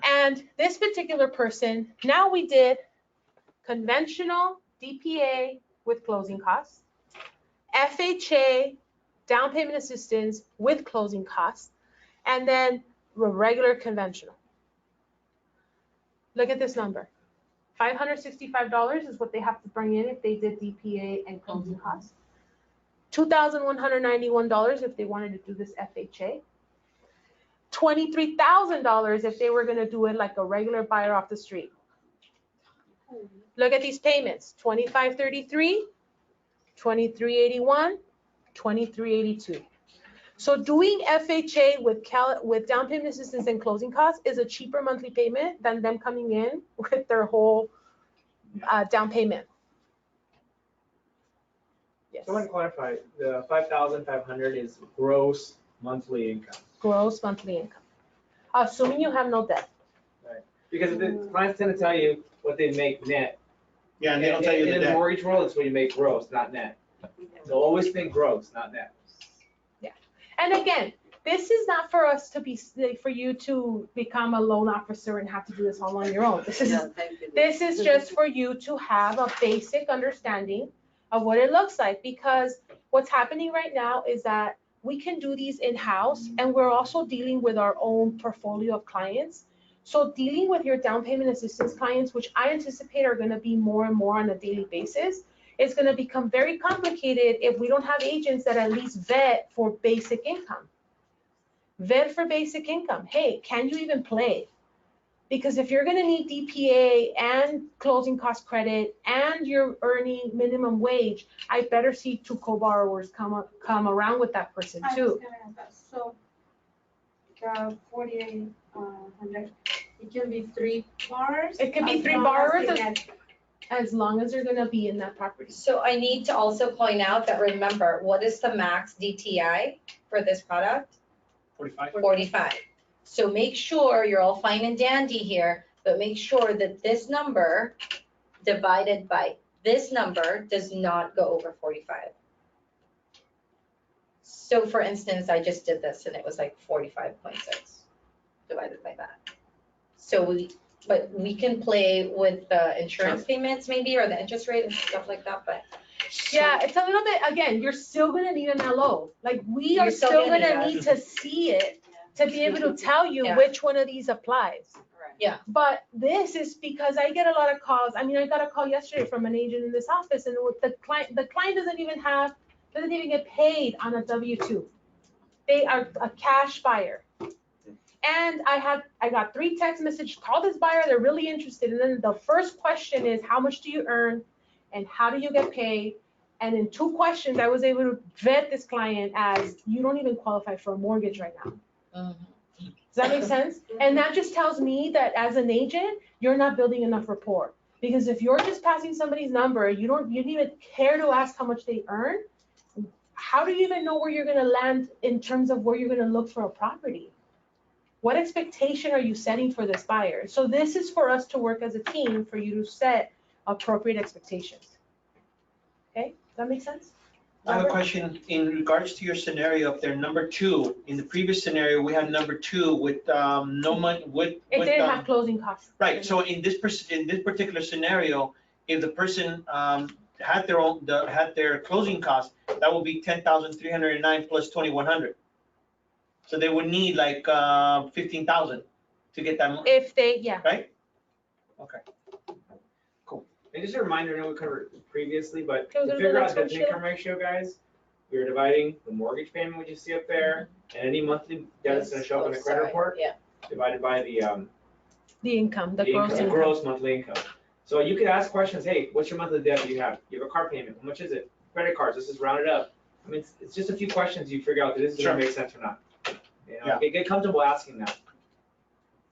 And this particular person, now we did conventional DPA with closing costs, FHA, down payment assistance with closing costs, and then regular conventional. Look at this number. $565 is what they have to bring in if they did DPA and closing costs. $2,191 if they wanted to do this FHA. $23,000 if they were going to do it like a regular buyer off the street. Look at these payments. $2,533, $2,381, $2,382. So doing FHA with down payment assistance and closing costs is a cheaper monthly payment than them coming in with their whole down payment. Yes. So I want to clarify, the 5,500 is gross monthly income. Gross monthly income, assuming you have no debt. Right. Because the clients tend to tell you what they make net. Yeah, and they don't tell you the In the debt. mortgage world, it's what you make gross, not net. They'll always think gross, not net. And again, this is not for us to be, for you to become a loan officer and have to do this all on your own. This is just for you to have a basic understanding of what it looks like, because what's happening right now is that we can do these in-house, and we're also dealing with our own portfolio of clients. So dealing with your down payment assistance clients, which I anticipate are going to be more and more on a daily basis, it's going to become very complicated if we don't have agents that at least vet for basic income. Vet for basic income. Hey, can you even play? Because if you're going to need DPA and closing cost credit and you're earning minimum wage, I better see 2 co-borrowers come around with that person too. So, 4,800, it can be 3 borrowers? It can be 3 borrowers as long as they're going to be in that property. So I need to also point out that, remember, what is the max DTI for this product? 45. 45. So make sure you're all fine and dandy here, but make sure that this number divided by this number does not go over 45. So for instance, I just did this and it was like 45.6 divided by that. So but we can play with the insurance payments maybe, or the interest rate and stuff like that, but. Yeah, it's a little bit, again, you're still gonna need an LO. Like, we You're are still still gonna gonna need need to see it to be able to tell you Yeah. which one of these applies. Yeah. But this is because I get a lot of calls. I mean, I got a call yesterday from an agent in this office, and the client doesn't even get paid on a W-2. They are a cash buyer. And I got 3 text messages, call this buyer, they're really interested. And then the first question is, how much do you earn and how do you get paid? And in 2 questions, I was able to vet this client as, you don't even qualify for a mortgage right now. Does that make sense? And that just tells me that as an agent, you're not building enough rapport. Because if you're just passing somebody's number, you didn't even care to ask how much they earn, how do you even know where you're gonna land in terms of where you're gonna look for a property? What expectation are you setting for this buyer? So this is for us to work as a team for you to set appropriate expectations. Okay, does that make sense? I have a question in regards to your scenario up there, number 2. In the previous scenario, we had number 2 with no money, It didn't have closing costs. right, so in this particular scenario, if the person had their closing costs, that would be 10,309 plus 2,100. So they would need like 15,000 to get that money, If they, yeah. right? Okay. And just a reminder, I know we covered it previously, but Can we to go to the figure out next the one, Sheila? income ratio, guys, we are dividing the mortgage payment, which you see up there, and any monthly debt that's gonna show up in the credit Sorry, report, Yeah. divided by the The income, the gross the income. gross monthly income. So you could ask questions, hey, what's your monthly debt that you have? You have a car payment, how much is it? Credit cards, this is rounded up. I mean, it's just a few questions you figure out that this is gonna make sense or not. You know, get comfortable asking that.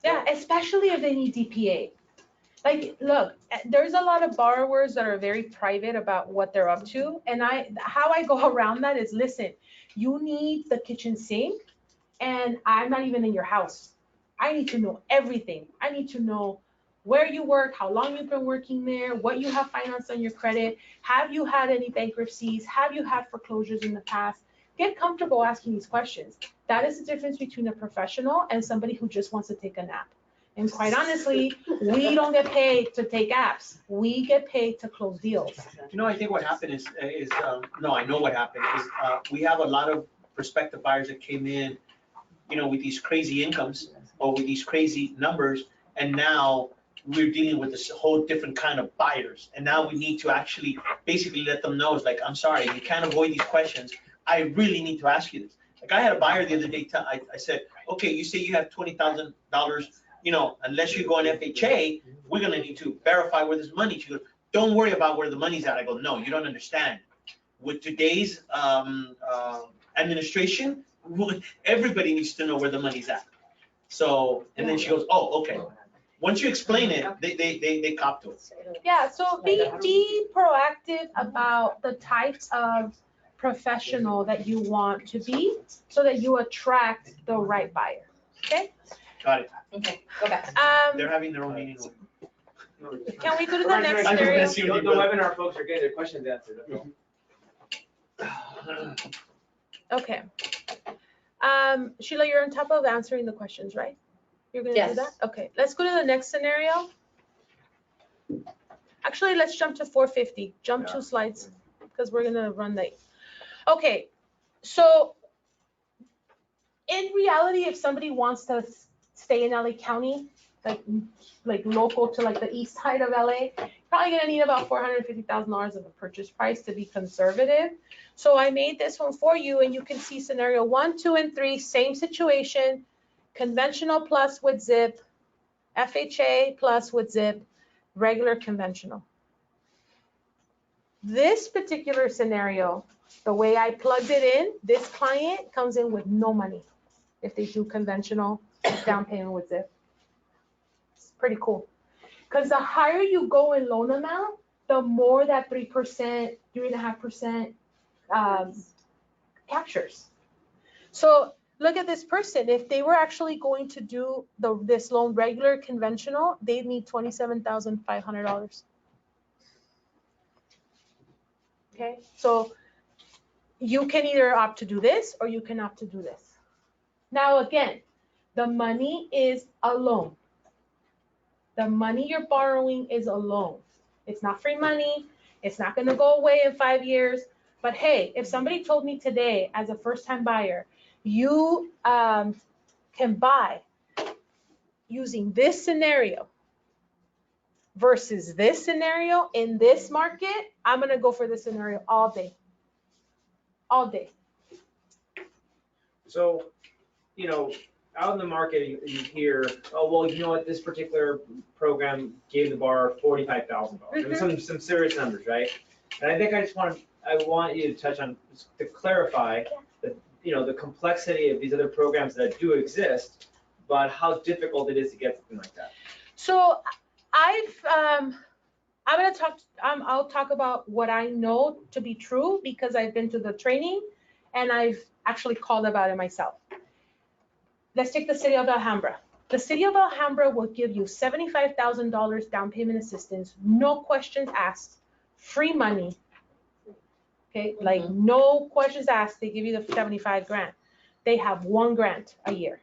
Yeah, especially if they need DPA. Like, look, there's a lot of borrowers that are very private about what they're up to. And how I go around that is, listen, you need the kitchen sink and I'm not even in your house. I need to know everything. I need to know where you work, how long you've been working there, what you have financed on your credit. Have you had any bankruptcies? Have you had foreclosures in the past? Get comfortable asking these questions. That is the difference between a professional and somebody who just wants to take a nap. And quite honestly, we don't get paid to take apps. We get paid to close deals. You know, I think what happened is no, I know what happened is we have a lot of prospective buyers that came in, you know, with these crazy incomes or with these crazy numbers, and now we're dealing with this whole different kind of buyers. And now we need to actually basically let them know, it's like, I'm sorry, you can't avoid these questions. I really need to ask you this. Like I had a buyer the other day, I said, okay, you say you have $20,000, you know, unless you go on FHA, we're gonna need to verify where this money. She goes, don't worry about where the money's at. I go, no, you don't understand. With today's administration, everybody needs to know where the money's at. So, and then she goes, oh, okay. Once you explain it, they cop to it. Yeah, so be proactive about the types of professional that you want to be so that you attract the right buyer, okay? Got it. Okay, go back. They're having their own meeting. Can we go to the next scenario? The webinar folks are getting their questions answered. Okay. Sheila, you're on top of answering the questions, right? You're gonna do Yes. that? Okay, let's go to the next scenario. Actually, let's jump to 450. Jump 2 slides because we're gonna run late. Okay, so in reality, if somebody wants to stay in LA County, like local to like the east side of LA, probably gonna need about $450,000 of a purchase price to be conservative. So I made this one for you, and you can see scenario 1, 2, and 3, same situation, conventional plus with zip, FHA plus with zip, regular conventional. This particular scenario, the way I plugged it in, this client comes in with no money if they do conventional down payment with zip. It's pretty cool. Because the higher you go in loan amount, the more that 3%, 3.5% captures. So look at this person. If they were actually going to do this loan regular conventional, they'd need $27,500. Okay, so you can either opt to do this or you can opt to do this. Now again, the money is a loan. The money you're borrowing is a loan. It's not free money. It's not going to go away in 5 years. But hey, if somebody told me today as a first-time buyer, you can buy using this scenario versus this scenario in this market, I'm going to go for this scenario all day. All day. So, you know, out in the market, you hear, oh, well, you know what, this particular program gave the borrower $45,000. I mean, some serious numbers, right? And I think I want you to touch on, to clarify that, you know, the complexity of these other programs that do exist, but how difficult it is to get something like that. So I'll talk about what I know to be true because I've been to the training and I've actually called about it myself. Let's take the city of Alhambra. The city of Alhambra will give you $75,000 down payment assistance, no questions asked, free money. Okay, like no questions asked, they give you the 75 grand. They have 1 grant a year.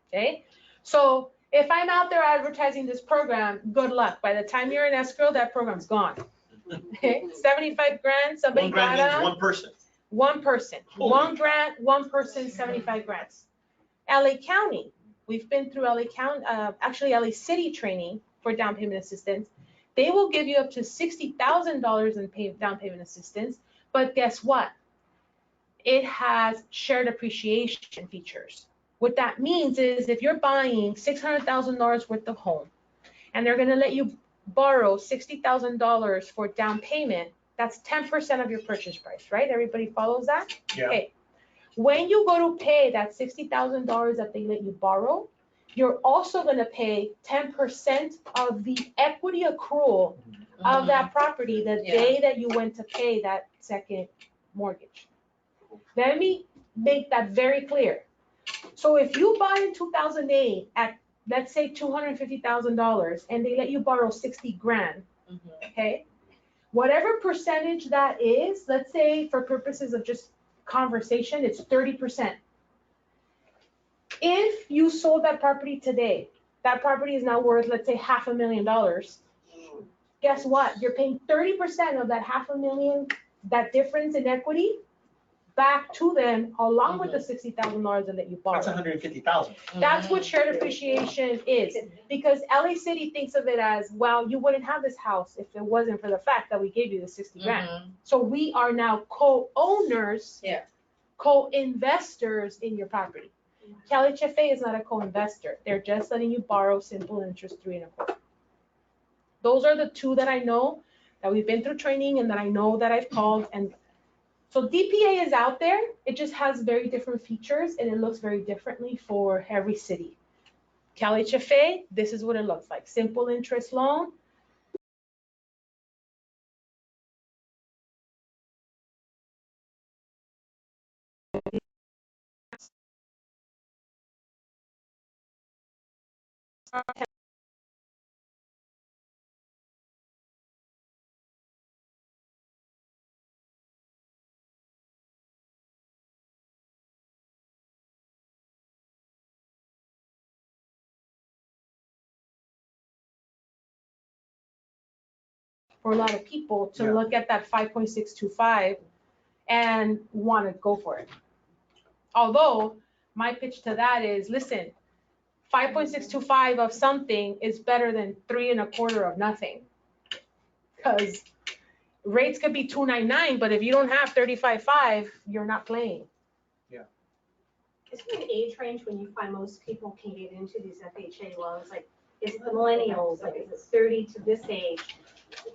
Okay, so if I'm out there advertising this program, good luck. By the time you're in escrow, that program's gone. Okay, 75 grand, somebody 1 grand got means up. 1 person. 1 person, Holy 1 grant, 1 person, 75 grants. LA County, we've been through LA County, actually LA City training for down payment assistance. They will give you up to $60,000 in down payment assistance, but guess what? It has shared appreciation features. What that means is if you're buying $600,000 worth of home and they're gonna let you borrow $60,000 for down payment, that's 10% of your purchase price, right? Everybody follows that? Yeah. Okay. When you go to pay that $60,000 that they let you borrow, you're also gonna pay 10% of the equity accrual of that property the day that you went to pay that second mortgage. Let me make that very clear. So if you buy in 2008 at, let's say, $250,000 and they let you borrow 60 grand, okay? Whatever percentage that is, let's say for purposes of just conversation, it's 30%. If you sold that property today, that property is now worth, let's say, $500,000. Guess what? You're paying 30% of that $500,000, that difference in equity, back to them along with the $60,000 that you borrowed. That's 150,000. That's what shared appreciation is, because LA City thinks of it as, well, you wouldn't have this house if it wasn't for the fact that we gave you the 60 grand. So we are now co-owners, co-investors in your property. CalHFA is not a co-investor. They're just letting you borrow simple interest 3 1/4. Those are the 2 that I know that we've been through training and that I know that I've called. And so DPA is out there. It just has very different features and it looks very differently for every city. CalHFA, this is what it looks like. Simple interest loan. For a lot of people to look at that 5.625 and want to go for it. Although my pitch to that is, listen, 5.625 of something is better than 3 1/4 of nothing. Because rates could be 2.99, but if you don't have 35.5, you're not playing. Is there an age range when you find most people can get into these FHA loans? Like, is it the millennials, like is it 30 to this age?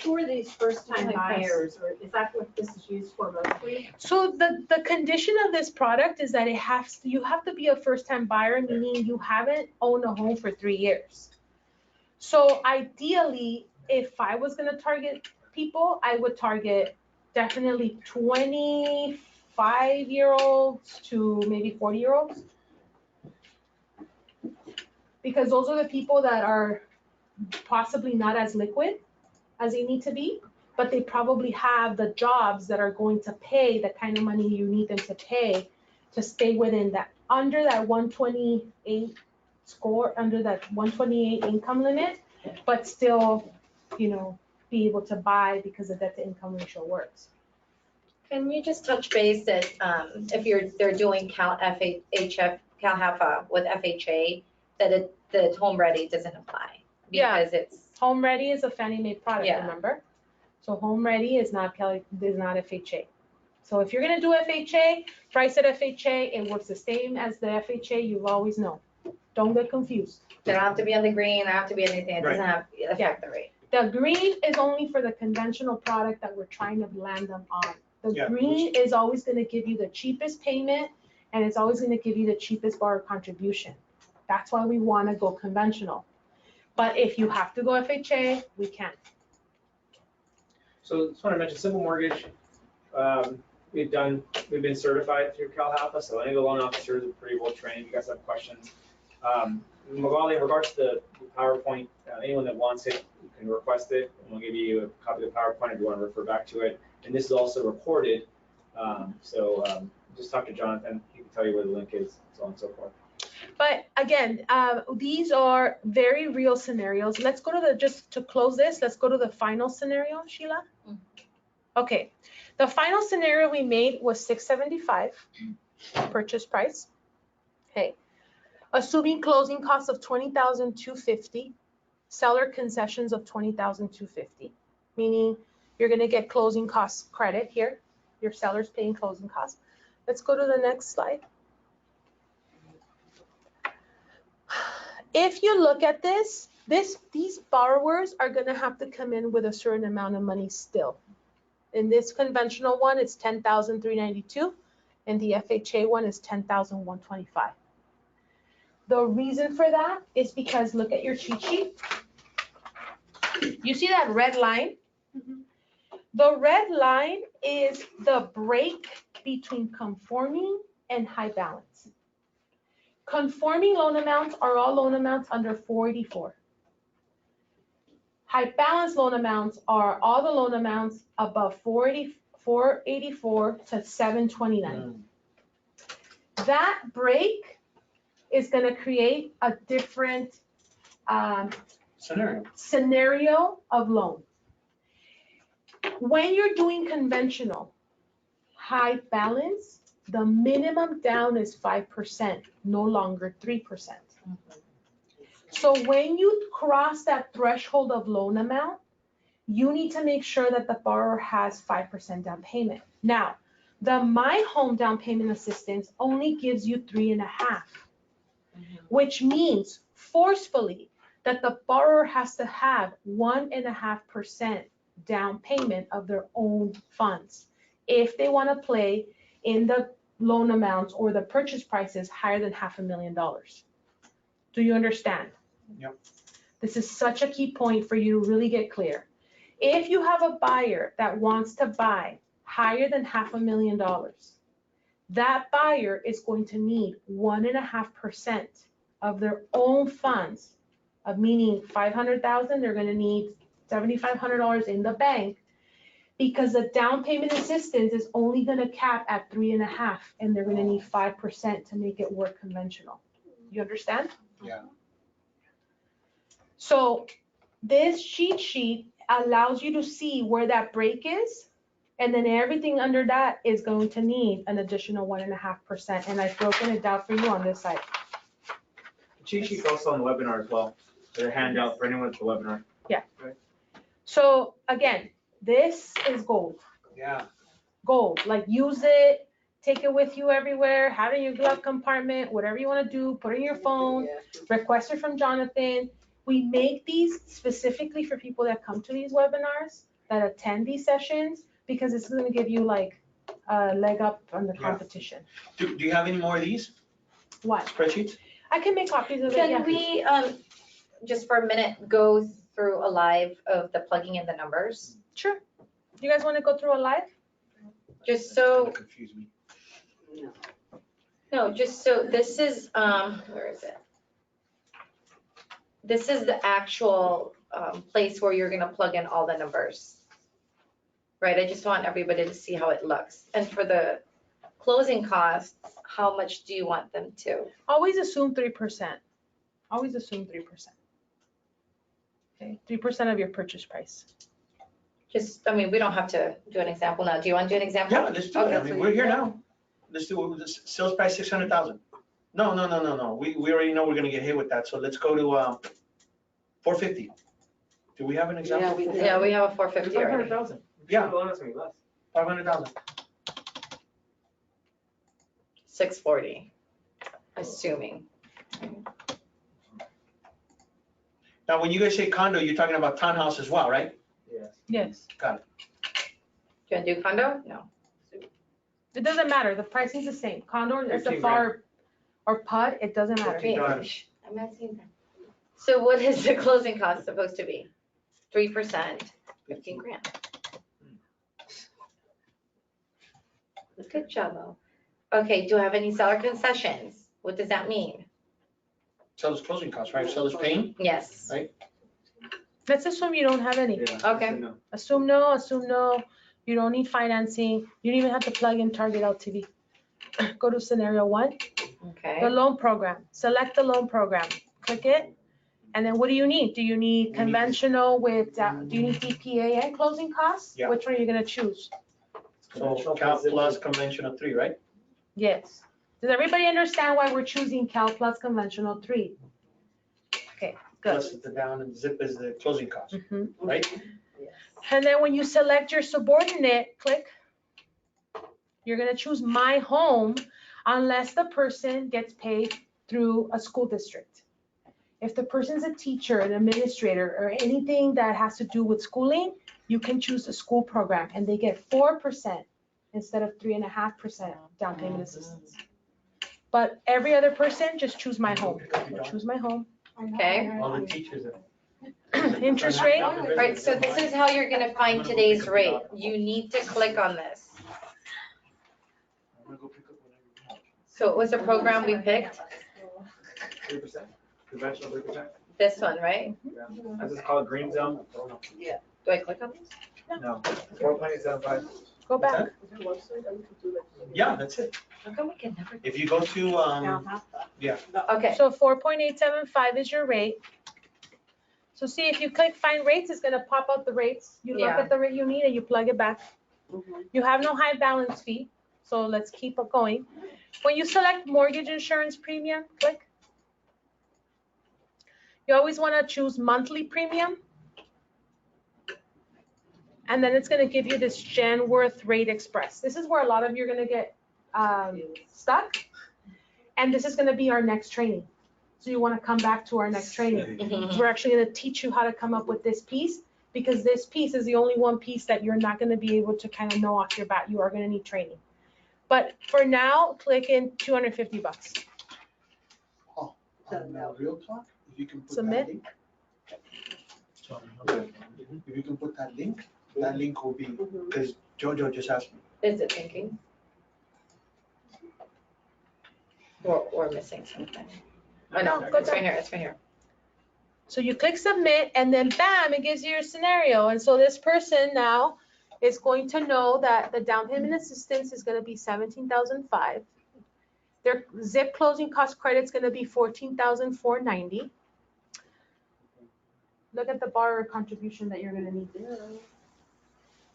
Who are these first-time buyers, or is that what this is used for mostly? So the condition of this product is that you have to be a first-time buyer, meaning you haven't owned a home for 3 years. So ideally, if I was gonna target people, I would target definitely 25-year-olds to maybe 40-year-olds. Because those are the people that are possibly not as liquid as they need to be, but they probably have the jobs that are going to pay the kind of money you need them to pay to stay within that, under that 128 score, under that 128 income limit, but still, you know, be able to buy because the debt to income ratio works. Can you just touch base that if they're doing CalHFA with FHA, that the Home Ready doesn't apply? Because it's Home Ready is a Fannie Mae product, Yeah. remember? So Home Ready is not FHA. So if you're gonna do FHA, price at FHA, it works the same as the FHA you've always known. Don't get confused. They don't have to be on the green, they don't have to be anything, it doesn't have affect the rate. The green is only for the conventional product that we're trying to land them on. The Yeah. green is always gonna give you the cheapest payment and it's always gonna give you the cheapest borrower contribution. That's why we wanna go conventional. But if you have to go FHA, we can. So just want to mention simple mortgage. We've been certified through CalHFA, so any of the loan officers are pretty well trained. If you guys have questions. Magali, in regards to the PowerPoint, anyone that wants it, you can request it, and we'll give you a copy of the PowerPoint if you want to refer back to it. and this is also recorded. Just talk to Jonathan, he can tell you where the link is, so on and so forth. But again, these are very real scenarios. Let's go to just to close this, let's go to the final scenario, Sheila. Okay, the final scenario we made was $675 purchase price. Okay, assuming closing costs of $20,250, seller concessions of $20,250, meaning you're gonna get closing costs credit here. Your seller's paying closing costs. Let's go to the next slide. If you look at this, these borrowers are gonna have to come in with a certain amount of money still. In this conventional one, it's $10,392, and the FHA one is $10,125. The reason for that is because look at your cheat sheet. You see that red line? The red line is the break between conforming and high balance. Conforming loan amounts are all loan amounts under 484. High balance loan amounts are all the loan amounts above 484 to 729. That break is going to create a different scenario of loan. When you're doing conventional high balance, the minimum down is 5%, no longer 3%. So when you cross that threshold of loan amount, you need to make sure that the borrower has 5% down payment. Now, the My Home down payment assistance only gives you 3.5%, which means forcefully that the borrower has to have 1.5% down payment of their own funds if they want to play in the loan amounts or the purchase prices higher than $500,000. Do you understand? Yep. This is such a key point for you to really get clear. If you have a buyer that wants to buy higher than $500,000, that buyer is going to need 1.5% of their own funds, meaning $500,000, they're going to need $7,500 in the bank, because the down payment assistance is only going to cap at 3.5%, and they're going to need 5% to make it work conventional. You understand? Yeah. So this cheat sheet allows you to see where that break is, and then everything under that is going to need an additional 1.5%, and I've broken it down for you on this side. The cheat sheet's also on the webinar as well. There's a handout for anyone at the webinar. Yeah. Right. So again, this is gold. Yeah. Gold. Like, use it, take it with you everywhere, have it in your glove compartment, whatever you want to do, put it in your phone, request it from Jonathan. We make these specifically for people that come to these webinars, that attend these sessions, because it's going to give you like a leg up on the competition. Do you have any more of these What? spreadsheets? I can make copies of it. Can we, just for a minute, go through a live of the plugging in the numbers? Sure. You guys want to go through a live? Just so, Confuse me. no, just so, this is, where is it? This is the actual place where you're gonna plug in all the numbers. Right, I just want everybody to see how it looks. And for the closing costs, how much do you want them to? Always assume 3%. Always assume 3%. Okay, 3% of your purchase price. Just, I mean, we don't have to do an example now. Do you want to do an example? Yeah, let's do it. I mean, we're here now. Let's do it. Sales price 600,000. No. We already know we're gonna get hit with that. So let's go to 450. Do we have an example? Yeah, we have a 450 already. 500,000. Yeah. 500,000. 640, assuming. Now, when you guys say condo, you're talking about townhouse as well, right? Yes. Yes. Got it. Do you want to do condo? No. It doesn't matter. The pricing's the same. Condo, SFR, or PUD, it doesn't matter. Wait, I'm not seeing that. So what is the closing cost supposed to be? 3%, 15 grand. Good job, Mo. Okay, do I have any seller concessions? What does that mean? Seller's closing costs, right? Seller's paying? Yes. Right. Let's assume you don't have any. Yeah, Okay. no. Assume no, assume no. You don't need financing. You don't even have to plug in Target LTV. Go to scenario 1, the Okay, loan program. Select the loan program. Click it. And then what do you need? Do you need conventional with, do you need DPA and closing costs? Yeah. Which one are you gonna choose? So Cal plus conventional 3, right? Yes. Does everybody understand why we're choosing Cal plus conventional 3? Okay, good. Plus the down and zip is the closing cost, Mhm. right? And then when you select your subordinate, click. You're gonna choose My Home unless the person gets paid through a school district. If the person's a teacher, an administrator, or anything that has to do with schooling, you can choose the school program and they get 4% instead of 3.5% down payment assistance. But every other person, just choose My Home. Choose My Home. okay. All the teachers are. Interest rate, Right, so this is how you're gonna find today's rate. You need to click on this. I'm gonna go pick up whatever you want. So it was a program we picked, 3%, conventional 3%. this one, right? This is called green zone. Do I click on this? No, 4.875. go back. Yeah, that's it. How come we can never? If you go to, Okay, So 4.875 is your rate. So see, if you click find rates, it's gonna pop out the rates. You look Yeah. at the rate you need and you plug it back. You have no high balance fee, so let's keep it going. When you select mortgage insurance premium, click. You always wanna choose monthly premium. And then it's gonna give you this Genworth Rate Express. This is where a lot of you are gonna get stuck. And this is gonna be our next training. So you wanna come back to our next training. Mhm. We're actually gonna teach you how to come up with this piece, because this piece is the only one piece that you're not gonna be able to kind of know off your bat. You are gonna need training. But for now, click in $250. on Real Talk, if you can put that Submit. link. If you can put that link will be, because Jojo just asked me. Is it thinking? Or missing something? Oh, no, No, go it's right here, it's right here. So you click submit and then bam, it gives you your scenario. And so this person now is going to know that the down payment assistance is gonna be $17,500. Their zip closing cost credit's gonna be $14,490. Look at the borrower contribution that you're gonna need.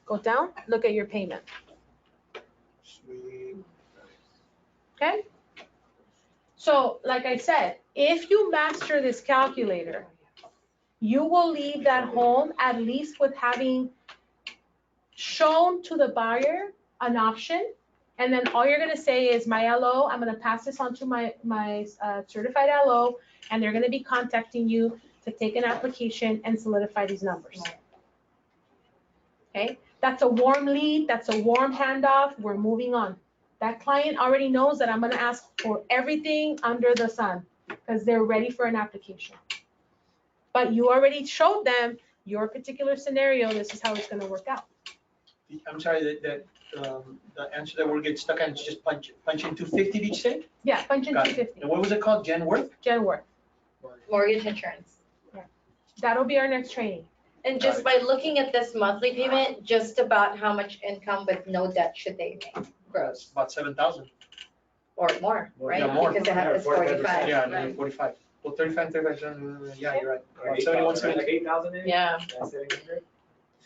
Go down, look at your payment, Sweet. okay? So like I said, if you master this calculator, you will leave that home at least with having shown to the buyer an option. And then all you're gonna say is my LO, I'm gonna pass this on to my certified LO, and they're gonna be contacting you to take an application and solidify these numbers. Okay, that's a warm lead, that's a warm handoff, we're moving on. That client already knows that I'm gonna ask for everything under the sun, because they're ready for an application. But you already showed them your particular scenario, this is how it's gonna work out. I'm sorry, the answer that we're getting stuck on is just punch in 250, did you say? Yeah, punch in Got it. 250, And what was it called, Genworth? Genworth. Mortgage insurance. That'll be our next training. And just by looking at this monthly payment, just about how much income with no debt should they make, gross, About 7,000. or more, right? Yeah, more. Because it has 45. Yeah, right. 45. Well, 35, yeah, you're right. About 8,000, 71, like 8,000 in? Yeah. That's 700?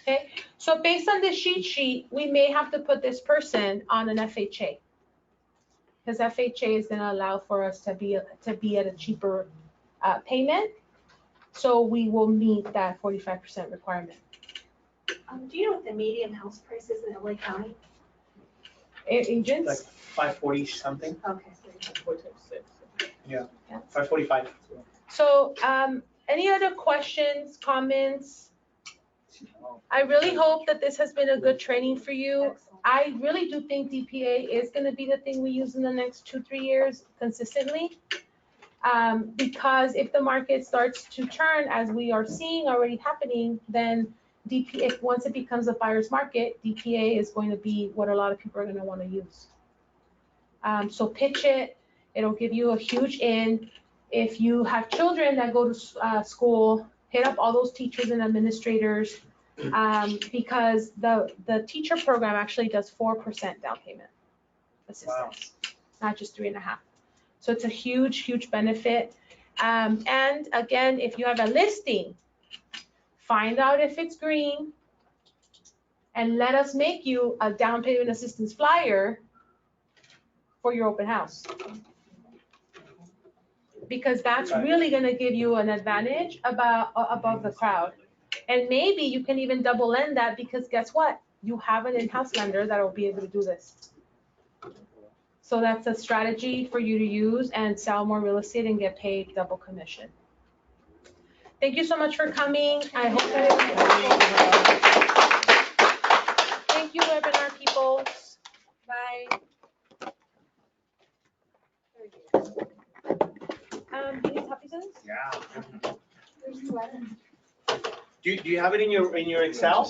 Okay, so based on this cheat sheet, we may have to put this person on an FHA. Because FHA is gonna allow for us to be at a cheaper payment. So we will meet that 45% requirement. Do you know what the median house price is in LA County? like Agents, 540 something, Okay. 545. so any other questions, comments? I really hope that this has been a good training for you. I really do think DPA is gonna be the thing we use in the next 2-3 years consistently. Because if the market starts to turn, as we are seeing already happening, then DPA, once it becomes a buyer's market, DPA is going to be what a lot of people are gonna wanna use. So pitch it, it'll give you a huge in. If you have children that go to school, hit up all those teachers and administrators. Because the teacher program actually does 4% down payment assistance, not just 3.5. So it's a huge, huge benefit. And again, if you have a listing, find out if it's green and let us make you a down payment assistance flyer for your open house. Because that's really gonna give you an advantage above the crowd. And maybe you can even double lend that, because guess what? You have an in-house lender that will be able to do this. So that's a strategy for you to use and sell more real estate and get paid double commission. Thank you so much for coming. I hope that it was helpful. Thank you, webinar people. Bye. You need copies of this? Yeah. There's 11. Do you have it in your Excel?